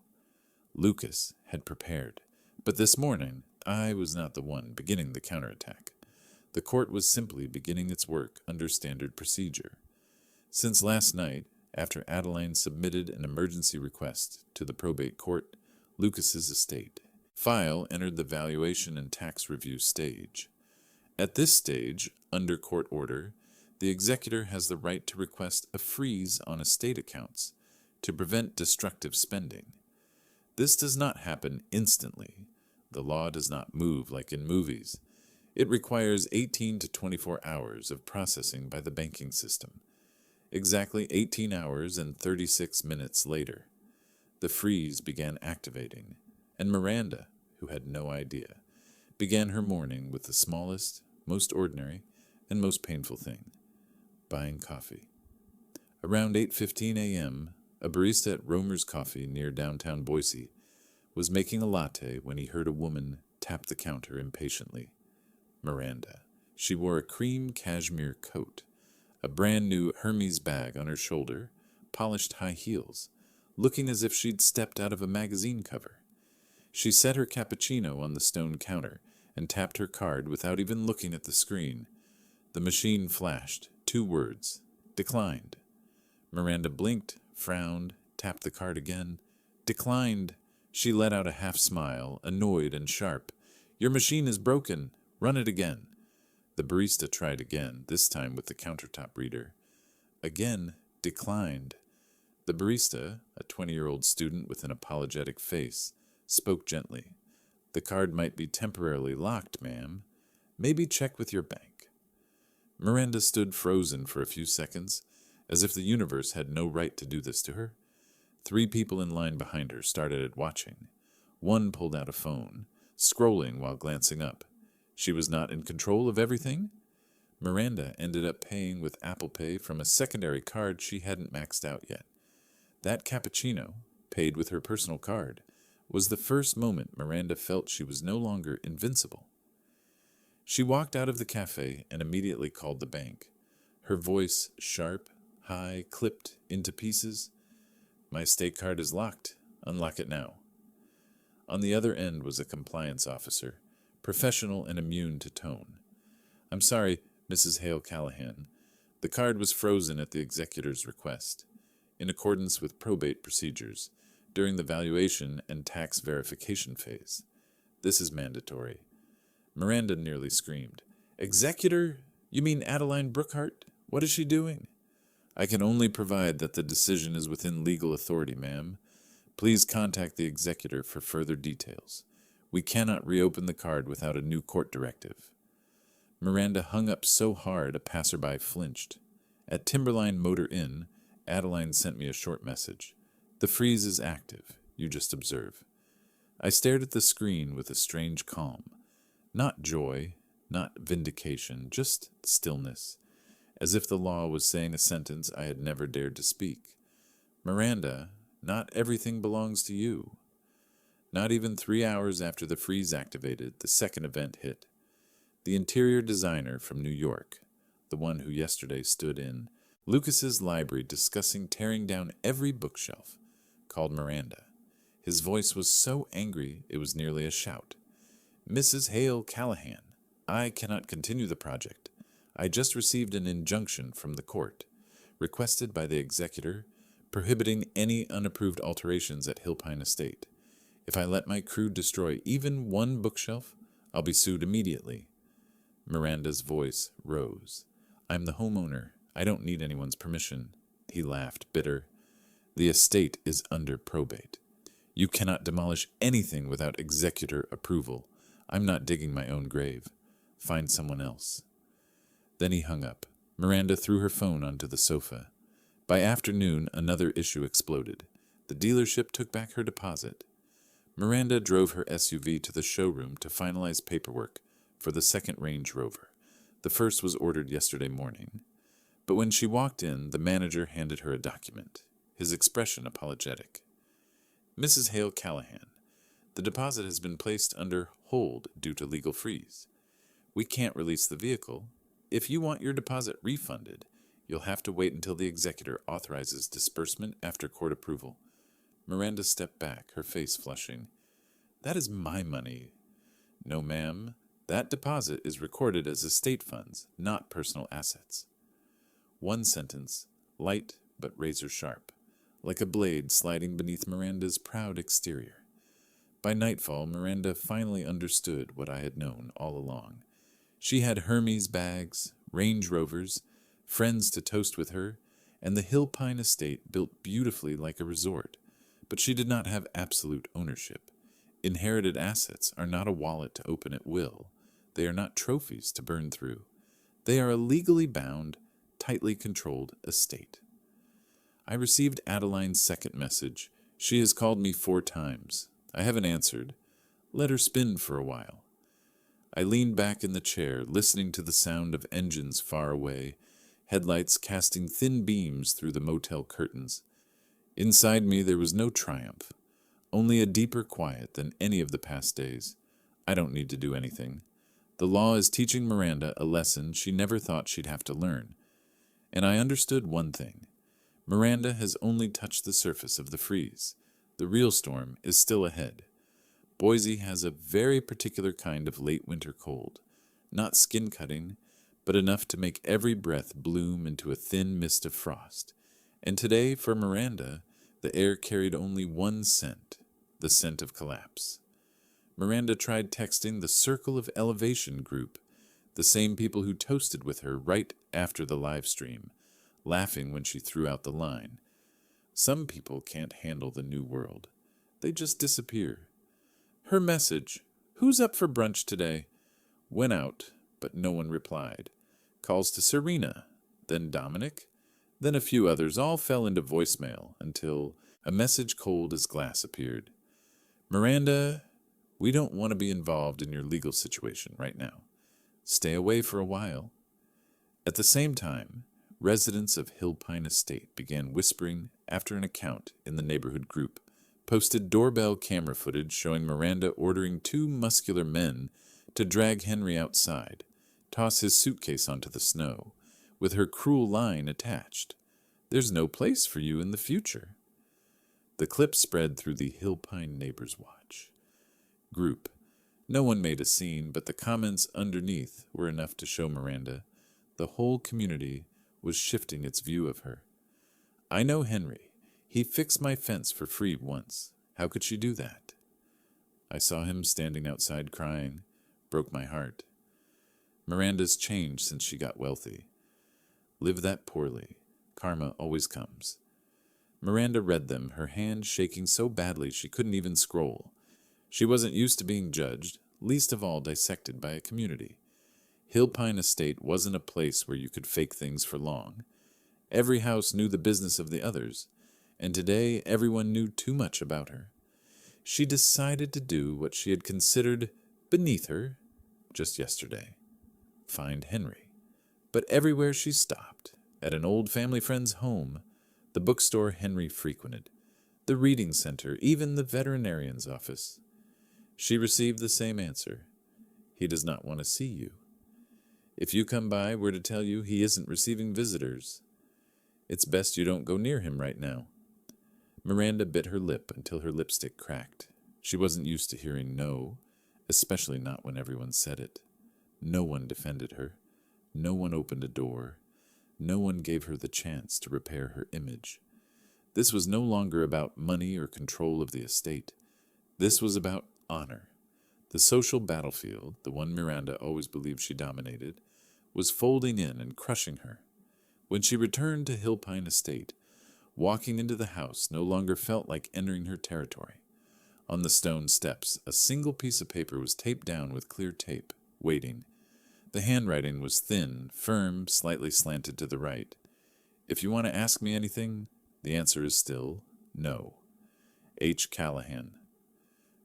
Lucas had prepared. But this morning, I was not the one beginning the counterattack. The court was simply beginning its work under standard procedure. Since last night, after Adeline submitted an emergency request to the probate court, Lucas's estate, file entered the valuation and tax review stage. At this stage, under court order, the executor has the right to request a freeze on estate accounts to prevent destructive spending. This does not happen instantly. The law does not move like in movies. It requires 18 to 24 hours of processing by the banking system. Exactly 18 hours and 36 minutes later, the freeze began activating, and Miranda, who had no idea, began her morning with the smallest, most ordinary, and most painful thing: buying coffee. Around 8:15 a.m., a barista at Romer's Coffee near downtown Boise was making a latte when he heard a woman tap the counter impatiently. Miranda. She wore a cream cashmere coat, a brand-new Hermes bag on her shoulder, polished high heels, looking as if she'd stepped out of a magazine cover. She set her cappuccino on the stone counter and tapped her card without even looking at the screen. The machine flashed 2 words: declined. Miranda blinked, frowned, tapped the card again. Declined. She let out a half smile, annoyed and sharp. "Your machine is broken. Run it again." The barista tried again, this time with the countertop reader. Again, declined. The barista, a 20-year-old student with an apologetic face, spoke gently. "The card might be temporarily locked, ma'am. Maybe check with your bank." Miranda stood frozen for a few seconds, as if the universe had no right to do this to her. 3 people in line behind her started watching. One pulled out a phone, scrolling while glancing up. She was not in control of everything? Miranda ended up paying with Apple Pay from a secondary card she hadn't maxed out yet. That cappuccino, paid with her personal card, was the first moment Miranda felt she was no longer invincible. She walked out of the cafe and immediately called the bank. Her voice sharp, high, clipped into pieces. "My estate card is locked. Unlock it now." On the other end was a compliance officer, professional and immune to tone. "I'm sorry, Mrs. Hale Callahan. The card was frozen at the executor's request. in accordance with probate procedures, during the valuation and tax verification phase. This is mandatory. Miranda nearly screamed. Executor? You mean Adeline Brookhart? What is she doing? I can only provide that the decision is within legal authority, ma'am. Please contact the executor for further details. We cannot reopen the card without a new court directive. Miranda hung up so hard a passerby flinched. At Timberline Motor Inn, Adeline sent me a short message. The freeze is active. You just observe. I stared at the screen with a strange calm. Not joy, not vindication, just stillness, as if the law was saying a sentence I had never dared to speak. Miranda, not everything belongs to you. Not even 3 hours after the freeze activated, the second event hit. The interior designer from New York, the one who yesterday stood in Lucas's library discussing tearing down every bookshelf, called Miranda. His voice was so angry it was nearly a shout. Mrs. Hale Callahan, I cannot continue the project. I just received an injunction from the court, requested by the executor, prohibiting any unapproved alterations at Hillpine Estate. If I let my crew destroy even one bookshelf, I'll be sued immediately. Miranda's voice rose. I'm the homeowner. I don't need anyone's permission. He laughed, bitter. The estate is under probate. You cannot demolish anything without executor approval. I'm not digging my own grave. Find someone else. Then he hung up. Miranda threw her phone onto the sofa. By afternoon, another issue exploded. The dealership took back her deposit. Miranda drove her SUV to the showroom to finalize paperwork for the second Range Rover. The first was ordered yesterday morning. But when she walked in, the manager handed her a document, his expression apologetic. Mrs. Hale Callahan, the deposit has been placed under hold due to legal freeze. We can't release the vehicle. If you want your deposit refunded, you'll have to wait until the executor authorizes disbursement after court approval. Miranda stepped back, her face flushing. That is my money. No, ma'am. That deposit is recorded as estate funds, not personal assets. One sentence, light but razor sharp, like a blade sliding beneath Miranda's proud exterior. By nightfall, Miranda finally understood what I had known all along. She had Hermes bags, Range Rovers, friends to toast with her, and the Hillpine estate built beautifully like a resort, but she did not have absolute ownership. Inherited assets are not a wallet to open at will. They are not trophies to burn through. They are a legally bound, tightly controlled estate. I received Adeline's second message. She has called me 4 times. I haven't answered. Let her spin for a while. I leaned back in the chair, listening to the sound of engines far away, headlights casting thin beams through the motel curtains. Inside me there was no triumph, only a deeper quiet than any of the past days. I don't need to do anything. The law is teaching Miranda a lesson she never thought she'd have to learn. And I understood one thing. Miranda has only touched the surface of the freeze. The real storm is still ahead. Boise has a very particular kind of late winter cold, not skin-cutting, but enough to make every breath bloom into a thin mist of frost. And today, for Miranda, the air carried only one scent, the scent of collapse. Miranda tried texting the Circle of Elevation group, the same people who toasted with her right after the live stream, laughing when she threw out the line. Some people can't handle the new world. They just disappear. Her message, "Who's up for brunch today?" went out, but no one replied. Calls to Serena, then Dominic, then a few others all fell into voicemail until a message cold as glass appeared. Miranda, we don't want to be involved in your legal situation right now. Stay away for a while. At the same time, residents of Hillpine Estate began whispering after an account in the neighborhood group posted doorbell camera footage showing Miranda ordering 2 muscular men to drag Henry outside, toss his suitcase onto the snow, with her cruel line attached. There's no place for you in the future. The clip spread through the Hillpine Neighbors Watch group. No one made a scene, but the comments underneath were enough to show Miranda the whole community was shifting its view of her. I know Henry. He fixed my fence for free once. How could she do that? I saw him standing outside crying. Broke my heart. Miranda's changed since she got wealthy. Live that poorly. Karma always comes. Miranda read them, her hand shaking so badly she couldn't even scroll. She wasn't used to being judged, least of all dissected by a community. Hillpine Estate wasn't a place where you could fake things for long. Every house knew the business of the others, and today everyone knew too much about her. She decided to do what she had considered beneath her just yesterday. Find Henry. But everywhere she stopped, at an old family friend's home, the bookstore Henry frequented, the reading center, even the veterinarian's office, she received the same answer. He does not want to see you. If you come by, we're to tell you he isn't receiving visitors. It's best you don't go near him right now. Miranda bit her lip until her lipstick cracked. She wasn't used to hearing no, especially not when everyone said it. No one defended her. No one opened a door. No one gave her the chance to repair her image. This was no longer about money or control of the estate. This was about honor. The social battlefield, the one Miranda always believed she dominated, was folding in and crushing her. When she returned to Hillpine Estate, walking into the house no longer felt like entering her territory. On the stone steps, a single piece of paper was taped down with clear tape, waiting. The handwriting was thin, firm, slightly slanted to the right. If you want to ask me anything, the answer is still no. H. Callahan.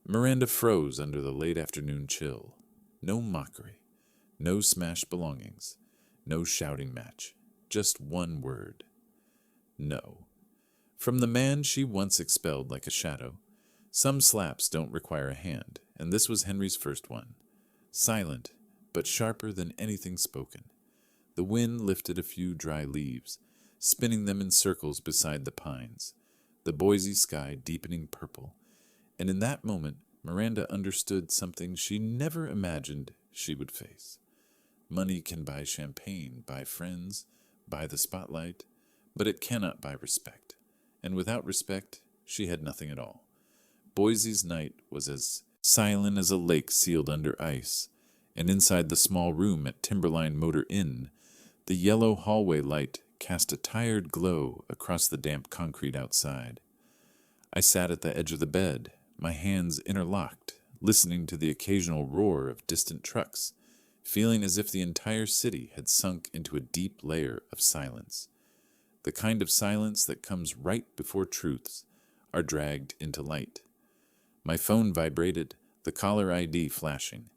Miranda froze under the late afternoon chill. No mockery. No smashed belongings. No shouting match. Just one word. No. From the man she once expelled like a shadow. Some slaps don't require a hand, and this was Henry's first one. Silent, but sharper than anything spoken. The wind lifted a few dry leaves, spinning them in circles beside the pines, the Boise sky deepening purple, and in that moment Miranda understood something she never imagined she would face. Money can buy champagne, buy friends, buy the spotlight, but it cannot buy respect, and without respect she had nothing at all. Boise's night was as silent as a lake sealed under ice, and inside the small room at Timberline Motor Inn, the yellow hallway light cast a tired glow across the damp concrete outside. I sat at the edge of the bed, my hands interlocked, listening to the occasional roar of distant trucks, feeling as if the entire city had sunk into a deep layer of silence. The kind of silence that comes right before truths are dragged into light. My phone vibrated, the caller ID flashing.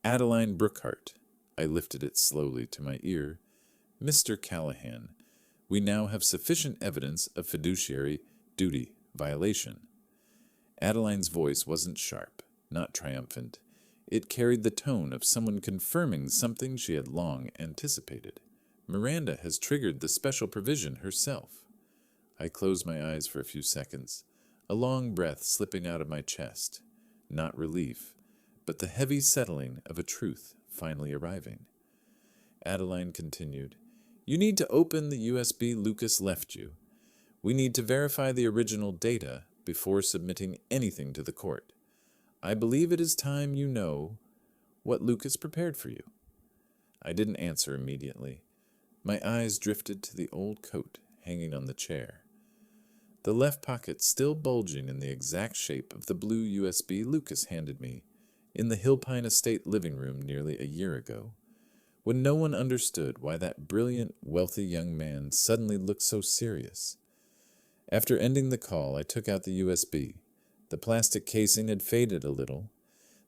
Adeline Brookhart. I lifted it slowly to my ear. Mr. Callahan, we now have sufficient evidence of fiduciary duty violation. Adeline's voice wasn't sharp, not triumphant. It carried the tone of someone confirming something she had long anticipated. Miranda has triggered the special provision herself. I closed my eyes for a few seconds, a long breath slipping out of my chest. Not relief, but the heavy settling of a truth finally arriving. Adeline continued, "You need to open the USB Lucas left you. We need to verify the original data before submitting anything to the court. I believe it is time you know what Lucas prepared for you." I didn't answer immediately. My eyes drifted to the old coat hanging on the chair, the left pocket still bulging in the exact shape of the blue USB Lucas handed me in the Hillpine Estate living room nearly a year ago, when no one understood why that brilliant, wealthy young man suddenly looked so serious. After ending the call, I took out the USB. The plastic casing had faded a little.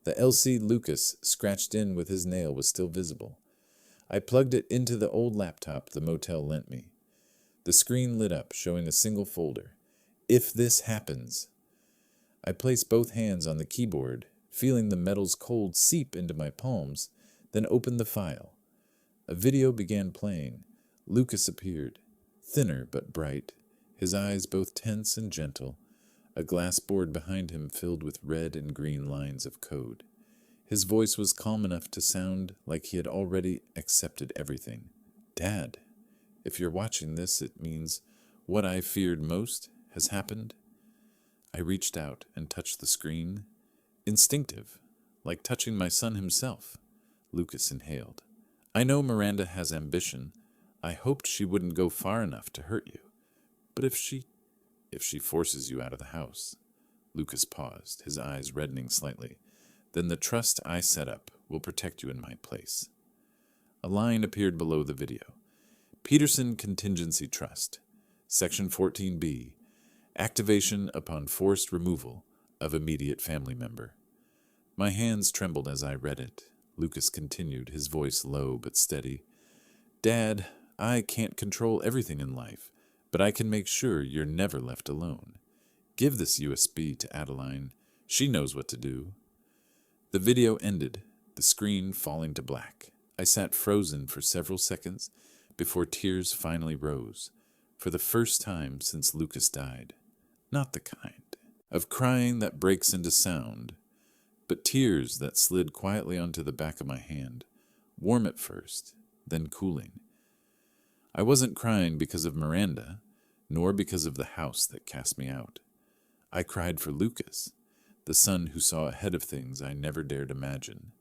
The LC Lucas scratched in with his nail was still visible. I plugged it into the old laptop the motel lent me. The screen lit up, showing a single folder. If this happens. I placed both hands on the keyboard, feeling the metal's cold seep into my palms, then opened the file. A video began playing. Lucas appeared, thinner but bright, his eyes both tense and gentle, a glass board behind him filled with red and green lines of code. His voice was calm enough to sound like he had already accepted everything. "Dad, if you're watching this, it means what I feared most has happened. I reached out and touched the screen. Instinctive, like touching my son himself. Lucas inhaled. I know Miranda has ambition. I hoped she wouldn't go far enough to hurt you. But if she forces you out of the house. Lucas paused, his eyes reddening slightly. Then the trust I set up will protect you in my place. A line appeared below the video. Peterson Contingency Trust, Section 14B, activation upon forced removal of immediate family member. My hands trembled as I read it. Lucas continued, his voice low but steady. Dad, I can't control everything in life, but I can make sure you're never left alone. Give this USB to Adeline. She knows what to do. The video ended, the screen falling to black. I sat frozen for several seconds before tears finally rose, for the first time since Lucas died. Not the kind of crying that breaks into sound, but tears that slid quietly onto the back of my hand, warm at first, then cooling. I wasn't crying because of Miranda, nor because of the house that cast me out. I cried for Lucas, the son who saw ahead of things I never dared imagine,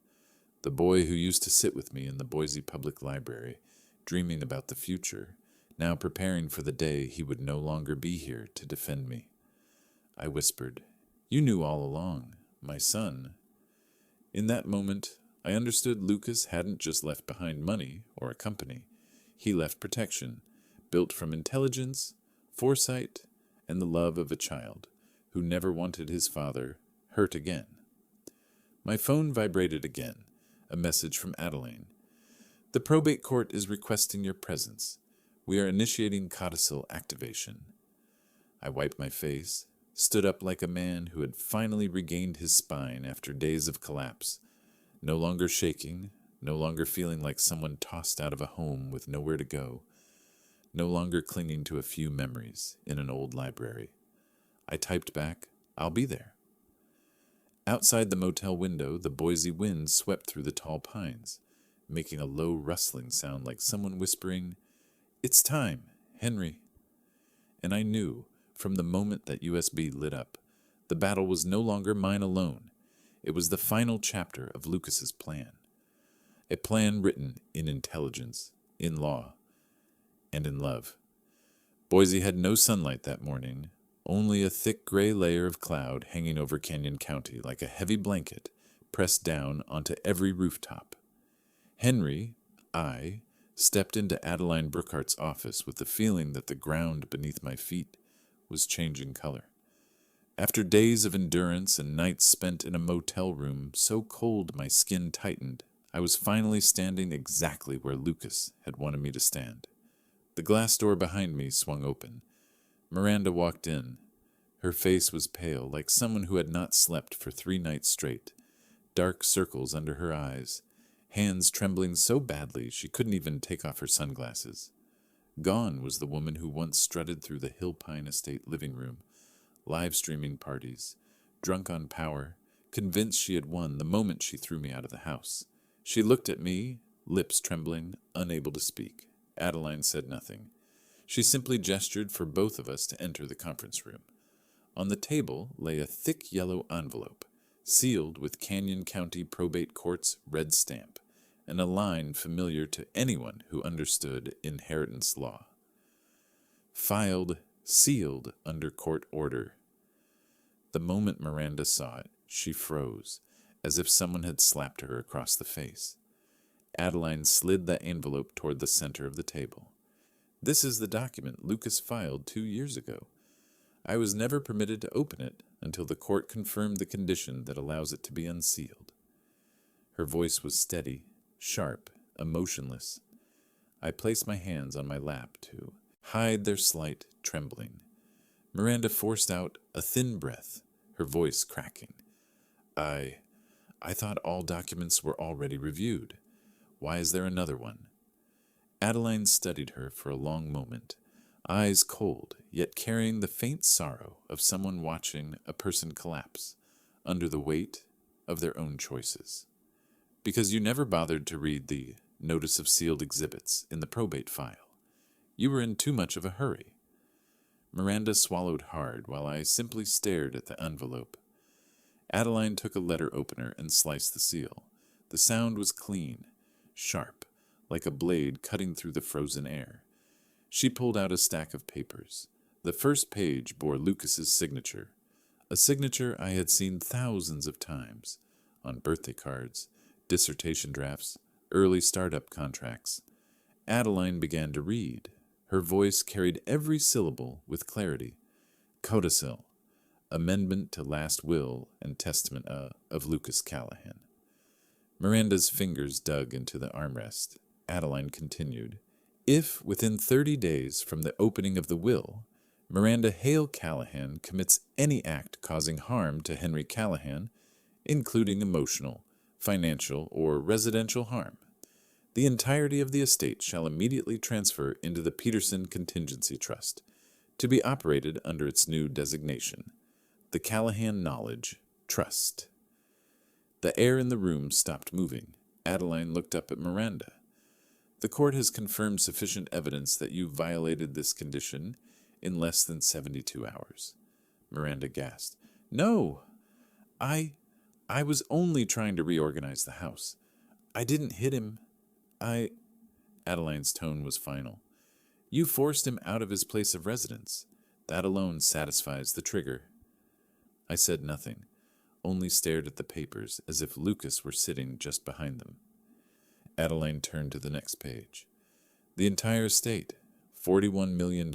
the boy who used to sit with me in the Boise Public Library, dreaming about the future, now preparing for the day he would no longer be here to defend me. I whispered, You knew all along, my son. In that moment, I understood Lucas hadn't just left behind money or a company. He left protection, built from intelligence, foresight, and the love of a child who never wanted his father hurt again. My phone vibrated again, a message from Adeline. The probate court is requesting your presence. We are initiating codicil activation. I wiped my face, stood up like a man who had finally regained his spine after days of collapse, no longer shaking, no longer feeling like someone tossed out of a home with nowhere to go, no longer clinging to a few memories in an old library. I typed back, I'll be there. Outside the motel window, the Boise wind swept through the tall pines, making a low rustling sound like someone whispering, It's time, Henry. And I knew, from the moment that USB lit up, the battle was no longer mine alone. It was the final chapter of Lucas's plan. A plan written in intelligence, in law, and in love. Boise had no sunlight that morning, only a thick gray layer of cloud hanging over Canyon County like a heavy blanket pressed down onto every rooftop. Henry, I, stepped into Adeline Brookhart's office with the feeling that the ground beneath my feet was changing color. After days of endurance and nights spent in a motel room so cold my skin tightened, I was finally standing exactly where Lucas had wanted me to stand. The glass door behind me swung open. Miranda walked in. Her face was pale, like someone who had not slept for 3 nights straight. Dark circles under her eyes, hands trembling so badly she couldn't even take off her sunglasses. Gone was the woman who once strutted through the Hillpine Estate living room, live streaming parties, drunk on power, convinced she had won the moment she threw me out of the house. She looked at me, lips trembling, unable to speak. Adeline said nothing. She simply gestured for both of us to enter the conference room. On the table lay a thick yellow envelope, sealed with Canyon County Probate Court's red stamp, and a line familiar to anyone who understood inheritance law. Filed, sealed under court order. The moment Miranda saw it, she froze, as if someone had slapped her across the face. Adeline slid the envelope toward the center of the table. This is the document Lucas filed 2 years ago. I was never permitted to open it until the court confirmed the condition that allows it to be unsealed. Her voice was steady, sharp, emotionless. I placed my hands on my lap to hide their slight trembling. Miranda forced out a thin breath, her voice cracking. I thought all documents were already reviewed. Why is there another one? Adeline studied her for a long moment, eyes cold, yet carrying the faint sorrow of someone watching a person collapse under the weight of their own choices. Because you never bothered to read the notice of sealed exhibits in the probate file. You were in too much of a hurry. Miranda swallowed hard while I simply stared at the envelope. Adeline took a letter opener and sliced the seal. The sound was clean, sharp, like a blade cutting through the frozen air. She pulled out a stack of papers. The first page bore Lucas's signature, a signature I had seen thousands of times, on birthday cards, dissertation drafts, early startup contracts. Adeline began to read. Her voice carried every syllable with clarity. Codicil, amendment to last will and testament of Lucas Callahan. Miranda's fingers dug into the armrest. Adeline continued, if, within 30 days from the opening of the will, Miranda Hale Callahan commits any act causing harm to Henry Callahan, including emotional, financial, or residential harm, the entirety of the estate shall immediately transfer into the Peterson Contingency Trust, to be operated under its new designation, the Callahan Knowledge Trust. The air in the room stopped moving. Adeline looked up at Miranda. The court has confirmed sufficient evidence that you violated this condition in less than 72 hours. Miranda gasped. No, I was only trying to reorganize the house. I didn't hit him. Adeline's tone was final. You forced him out of his place of residence. That alone satisfies the trigger. I said nothing, only stared at the papers as if Lucas were sitting just behind them. Adeline turned to the next page. The entire estate, $41 million,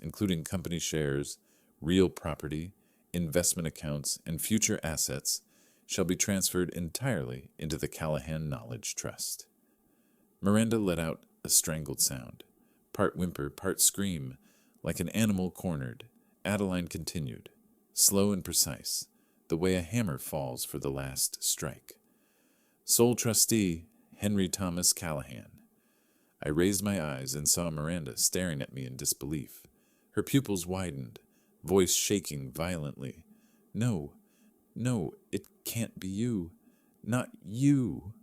including company shares, real property, investment accounts, and future assets, shall be transferred entirely into the Callahan Knowledge Trust. Miranda let out a strangled sound, part whimper, part scream, like an animal cornered. Adeline continued, slow and precise, the way a hammer falls for the last strike. Sole trustee, Henry Thomas Callahan. I raised my eyes and saw Miranda staring at me in disbelief. Her pupils widened, voice shaking violently. No, it can't be you. Not you.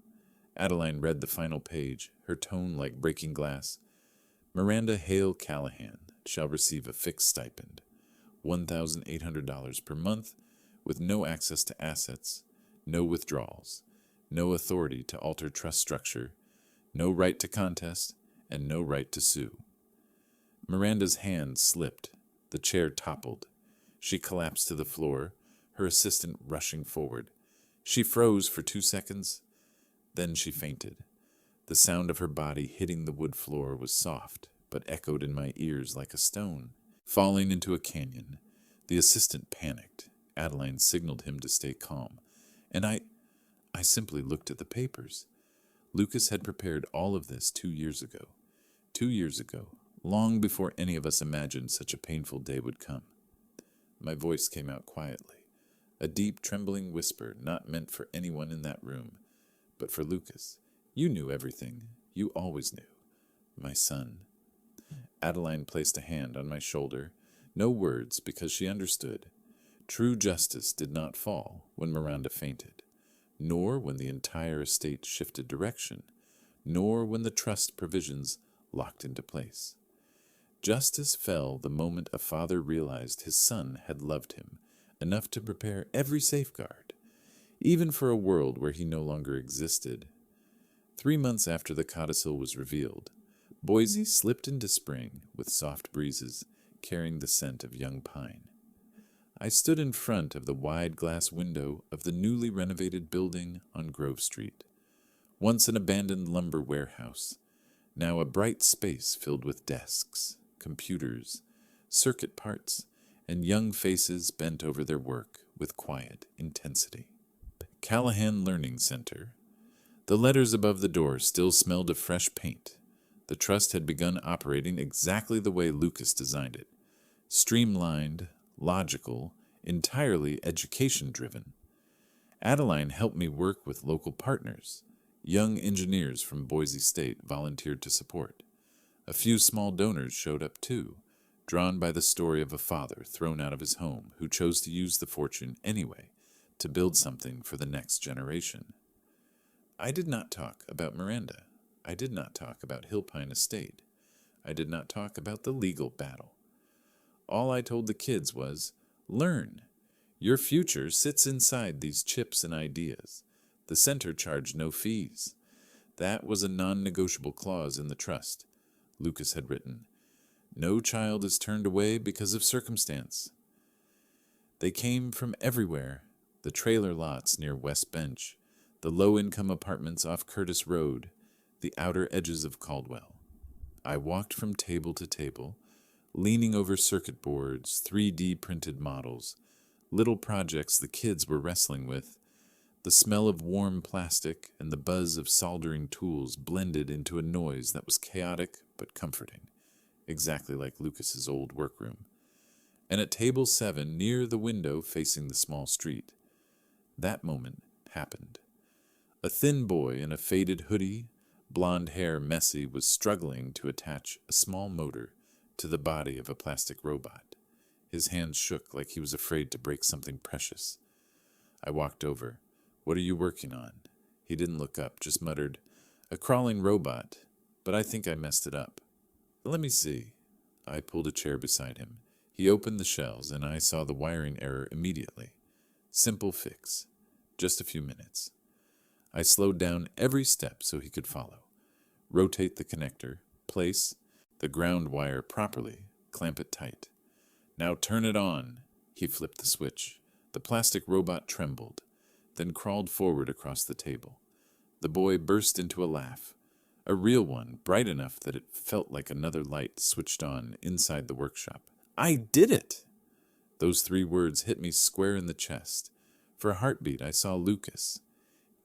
Adeline read the final page, her tone like breaking glass. Miranda Hale Callahan shall receive a fixed stipend, $1,800 per month, with no access to assets, no withdrawals, no authority to alter trust structure, no right to contest, and no right to sue. Miranda's hand slipped. The chair toppled. She collapsed to the floor, her assistant rushing forward. She froze for 2 seconds. Then she fainted. The sound of her body hitting the wood floor was soft, but echoed in my ears like a stone. Falling into a canyon, the assistant panicked. Adeline signaled him to stay calm, and I simply looked at the papers. Lucas had prepared all of this 2 years ago. 2 years ago, long before any of us imagined such a painful day would come. My voice came out quietly, a deep, trembling whisper not meant for anyone in that room, but for Lucas. You knew everything. You always knew. My son. Adeline placed a hand on my shoulder. No words, because she understood. True justice did not fall when Miranda fainted, nor when the entire estate shifted direction, nor when the trust provisions locked into place. Justice fell the moment a father realized his son had loved him enough to prepare every safeguard, even for a world where he no longer existed. 3 months after the codicil was revealed, Boise slipped into spring with soft breezes carrying the scent of young pine. I stood in front of the wide glass window of the newly renovated building on Grove Street, once an abandoned lumber warehouse, now a bright space filled with desks, computers, circuit parts, and young faces bent over their work with quiet intensity. Callahan Learning Center. The letters above the door still smelled of fresh paint. The trust had begun operating exactly the way Lucas designed it. Streamlined, logical, entirely education-driven. Adeline helped me work with local partners. Young engineers from Boise State volunteered to support. A few small donors showed up too, drawn by the story of a father thrown out of his home who chose to use the fortune anyway to build something for the next generation. I did not talk about Miranda. I did not talk about Hillpine Estate. I did not talk about the legal battle. all I told the kids was, learn. Your future sits inside these chips and ideas. The center charged no fees. That was a non-negotiable clause in the trust. Lucas had written, no child is turned away because of circumstance. They came from everywhere, the trailer lots near West Bench, the low-income apartments off Curtis Road, the outer edges of Caldwell. I walked from table to table, leaning over circuit boards, 3D printed models, little projects the kids were wrestling with. The smell of warm plastic and the buzz of soldering tools blended into a noise that was chaotic but comforting, exactly like Lucas's old workroom. And at table 7, near the window facing the small street, that moment happened. A thin boy in a faded hoodie, blonde hair messy, was struggling to attach a small motor to the body of a plastic robot. His hands shook like he was afraid to break something precious. I walked over. What are you working on? He didn't look up, just muttered, a crawling robot, but I think I messed it up. Let me see. I pulled a chair beside him. He opened the shells, and I saw the wiring error immediately. Simple fix. Just a few minutes. I slowed down every step so he could follow. Rotate the connector, place the ground wire properly, clamp it tight. Now turn it on. He flipped the switch. The plastic robot trembled, then crawled forward across the table. The boy burst into a laugh, a real one, bright enough that it felt like another light switched on inside the workshop. I did it! Those 3 words hit me square in the chest. For a heartbeat, I saw Lucas,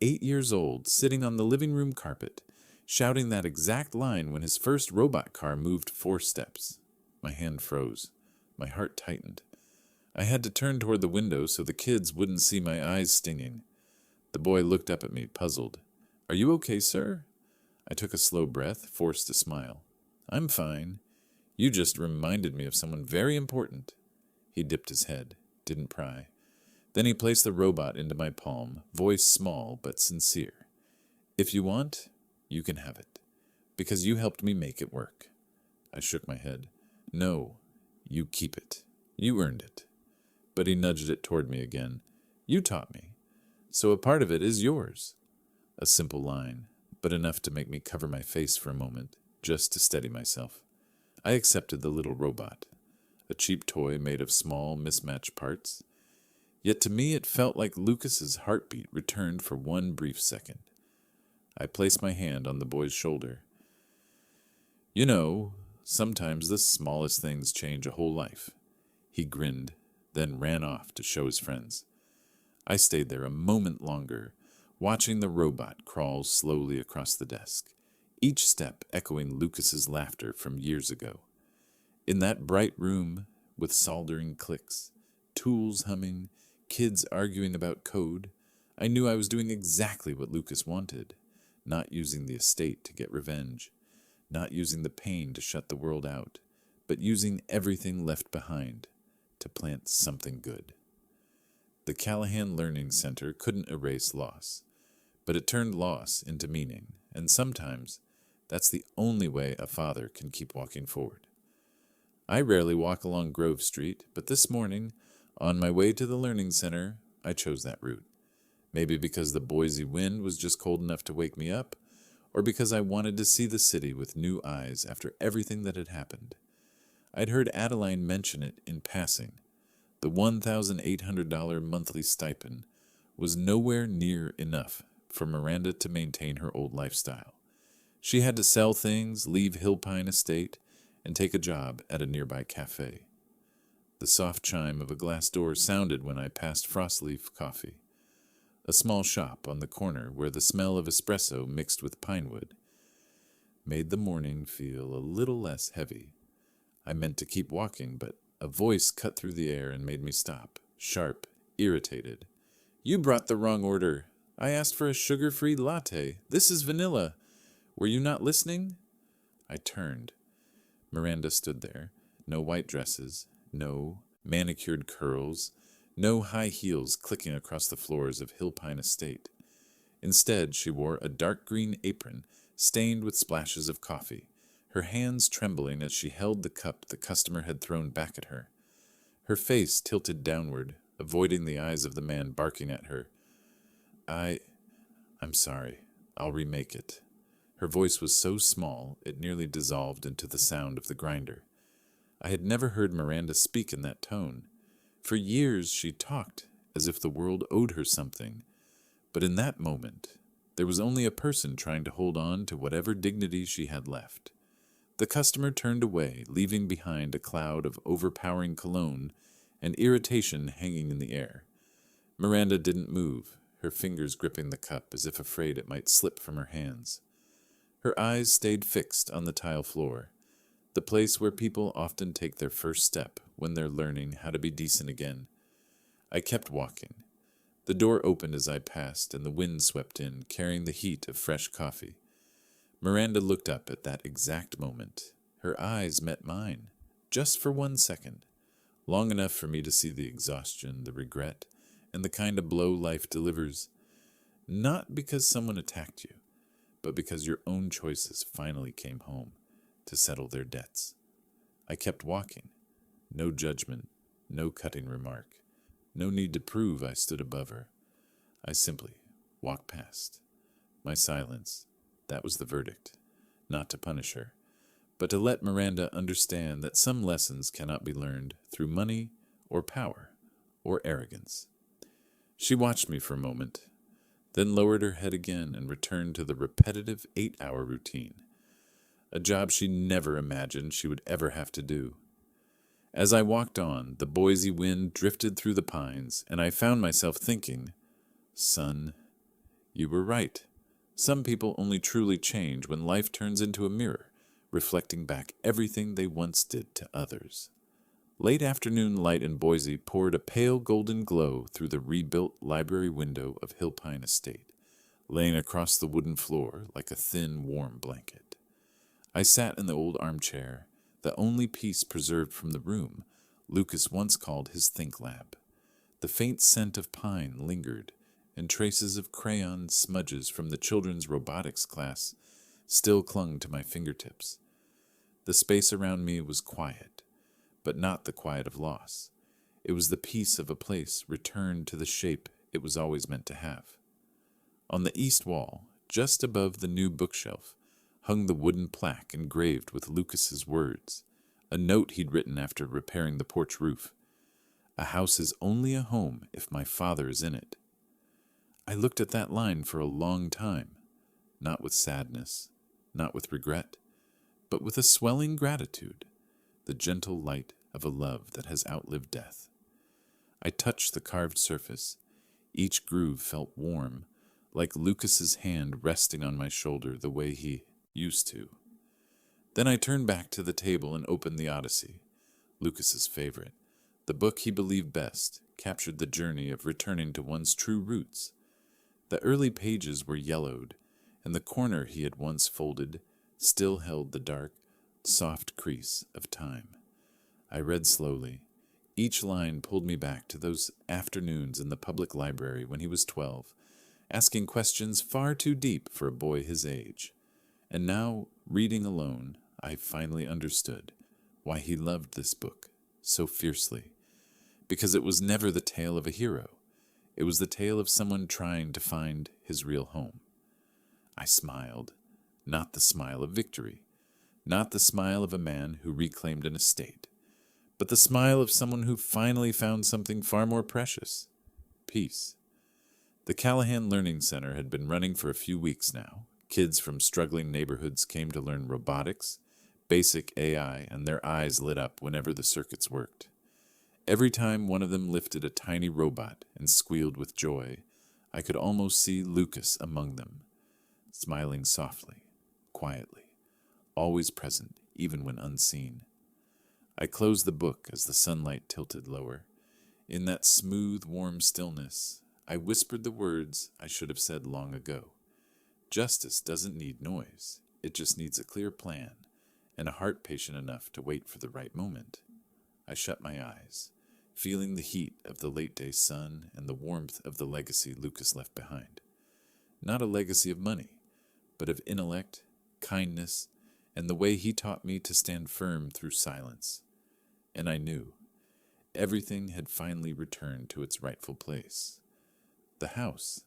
8 years old, sitting on the living room carpet, shouting that exact line when his first robot car moved 4 steps. My hand froze. My heart tightened. I had to turn toward the window so the kids wouldn't see my eyes stinging. The boy looked up at me, puzzled. Are you okay, sir? I took a slow breath, forced a smile. I'm fine. You just reminded me of someone very important. He dipped his head, didn't pry. Then he placed the robot into my palm, voice small but sincere. If you want, you can have it, because you helped me make it work. I shook my head. No, you keep it. You earned it. But he nudged it toward me again. You taught me, so a part of it is yours. A simple line, but enough to make me cover my face for a moment, just to steady myself. I accepted the little robot, a cheap toy made of small, mismatched parts. Yet to me it felt like Lucas's heartbeat returned for one brief second. I placed my hand on the boy's shoulder. You know, sometimes the smallest things change a whole life. He grinned, then ran off to show his friends. I stayed there a moment longer, watching the robot crawl slowly across the desk, each step echoing Lucas's laughter from years ago. In that bright room, with soldering clicks, tools humming, kids arguing about code, I knew I was doing exactly what Lucas wanted, not using the estate to get revenge, not using the pain to shut the world out, but using everything left behind to plant something good. The Callahan Learning Center couldn't erase loss, but it turned loss into meaning, and sometimes that's the only way a father can keep walking forward. I rarely walk along Grove Street, but this morning, on my way to the Learning Center, I chose that route. Maybe because the Boise wind was just cold enough to wake me up, or because I wanted to see the city with new eyes after everything that had happened. I'd heard Adeline mention it in passing. The $1,800 monthly stipend was nowhere near enough for Miranda to maintain her old lifestyle. She had to sell things, leave Hillpine Estate, and take a job at a nearby cafe. The soft chime of a glass door sounded when I passed Frostleaf Coffee, a small shop on the corner where the smell of espresso mixed with pine wood made the morning feel a little less heavy. I meant to keep walking, but a voice cut through the air and made me stop, sharp, irritated. You brought the wrong order. I asked for a sugar-free latte. This is vanilla. Were you not listening? I turned. Miranda stood there. No white dresses, no manicured curls, no high heels clicking across the floors of Hillpine Estate. Instead, she wore a dark green apron stained with splashes of coffee, her hands trembling as she held the cup the customer had thrown back at her. Her face tilted downward, avoiding the eyes of the man barking at her. I'm sorry. I'll remake it. Her voice was so small it nearly dissolved into the sound of the grinder. I had never heard Miranda speak in that tone. For years she talked as if the world owed her something, but in that moment there was only a person trying to hold on to whatever dignity she had left. The customer turned away, leaving behind a cloud of overpowering cologne and irritation hanging in the air. Miranda didn't move, her fingers gripping the cup as if afraid it might slip from her hands. Her eyes stayed fixed on the tile floor, the place where people often take their first step when they're learning how to be decent again. I kept walking. The door opened as I passed, and the wind swept in, carrying the heat of fresh coffee. Miranda looked up at that exact moment. Her eyes met mine, just for 1 second, long enough for me to see the exhaustion, the regret, and the kind of blow life delivers. Not because someone attacked you, but because your own choices finally came home to settle their debts. I kept walking. No judgment, no cutting remark. No need to prove I stood above her. I simply walked past. My silence, that was the verdict. Not to punish her, but to let Miranda understand that some lessons cannot be learned through money or power or arrogance. She watched me for a moment, then lowered her head again and returned to the repetitive 8-hour routine, a job she never imagined she would ever have to do. As I walked on, the Boise wind drifted through the pines, and I found myself thinking, son, you were right. Some people only truly change when life turns into a mirror, reflecting back everything they once did to others. Late afternoon light in Boise poured a pale golden glow through the rebuilt library window of Hill Pine Estate, laying across the wooden floor like a thin, warm blanket. I sat in the old armchair, the only piece preserved from the room Lucas once called his think lab. The faint scent of pine lingered, and traces of crayon smudges from the children's robotics class still clung to my fingertips. The space around me was quiet, but not the quiet of loss. It was the peace of a place returned to the shape it was always meant to have. On the east wall, just above the new bookshelf, hung the wooden plaque engraved with Lucas's words, a note he'd written after repairing the porch roof. A house is only a home if my father is in it. I looked at that line for a long time, not with sadness, not with regret, but with a swelling gratitude, the gentle light of a love that has outlived death. I touched the carved surface. Each groove felt warm, like Lucas's hand resting on my shoulder the way he used to. Then I turned back to the table and opened the Odyssey, Lucas's favorite. The book he believed best captured the journey of returning to one's true roots. The early pages were yellowed, and the corner he had once folded still held the dark, soft crease of time. I read slowly. Each line pulled me back to those afternoons in the public library when he was 12, asking questions far too deep for a boy his age. And now, reading alone, I finally understood why he loved this book so fiercely. Because it was never the tale of a hero. It was the tale of someone trying to find his real home. I smiled, not the smile of victory, not the smile of a man who reclaimed an estate, but the smile of someone who finally found something far more precious: peace. The Callahan Learning Center had been running for a few weeks now. Kids from struggling neighborhoods came to learn robotics, basic AI, and their eyes lit up whenever the circuits worked. Every time one of them lifted a tiny robot and squealed with joy, I could almost see Lucas among them, smiling softly, quietly, always present, even when unseen. I closed the book as the sunlight tilted lower. In that smooth, warm stillness, I whispered the words I should have said long ago. Justice doesn't need noise. It just needs a clear plan and a heart patient enough to wait for the right moment. I shut my eyes, feeling the heat of the late-day sun and the warmth of the legacy Lucas left behind. Not a legacy of money, but of intellect, kindness, and the way he taught me to stand firm through silence. And I knew, everything had finally returned to its rightful place. The house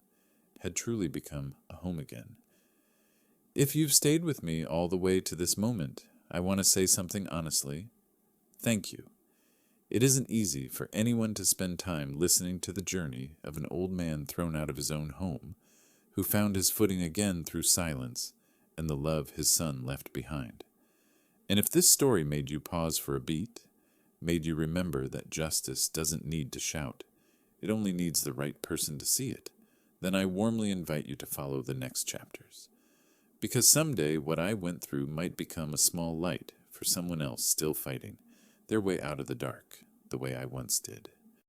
had truly become a home again. If you've stayed with me all the way to this moment, I want to say something honestly. Thank you. It isn't easy for anyone to spend time listening to the journey of an old man thrown out of his own home, who found his footing again through silence and the love his son left behind. And if this story made you pause for a beat, made you remember that justice doesn't need to shout, it only needs the right person to see it, then I warmly invite you to follow the next chapters. Because someday what I went through might become a small light for someone else still fighting their way out of the dark, the way I once did.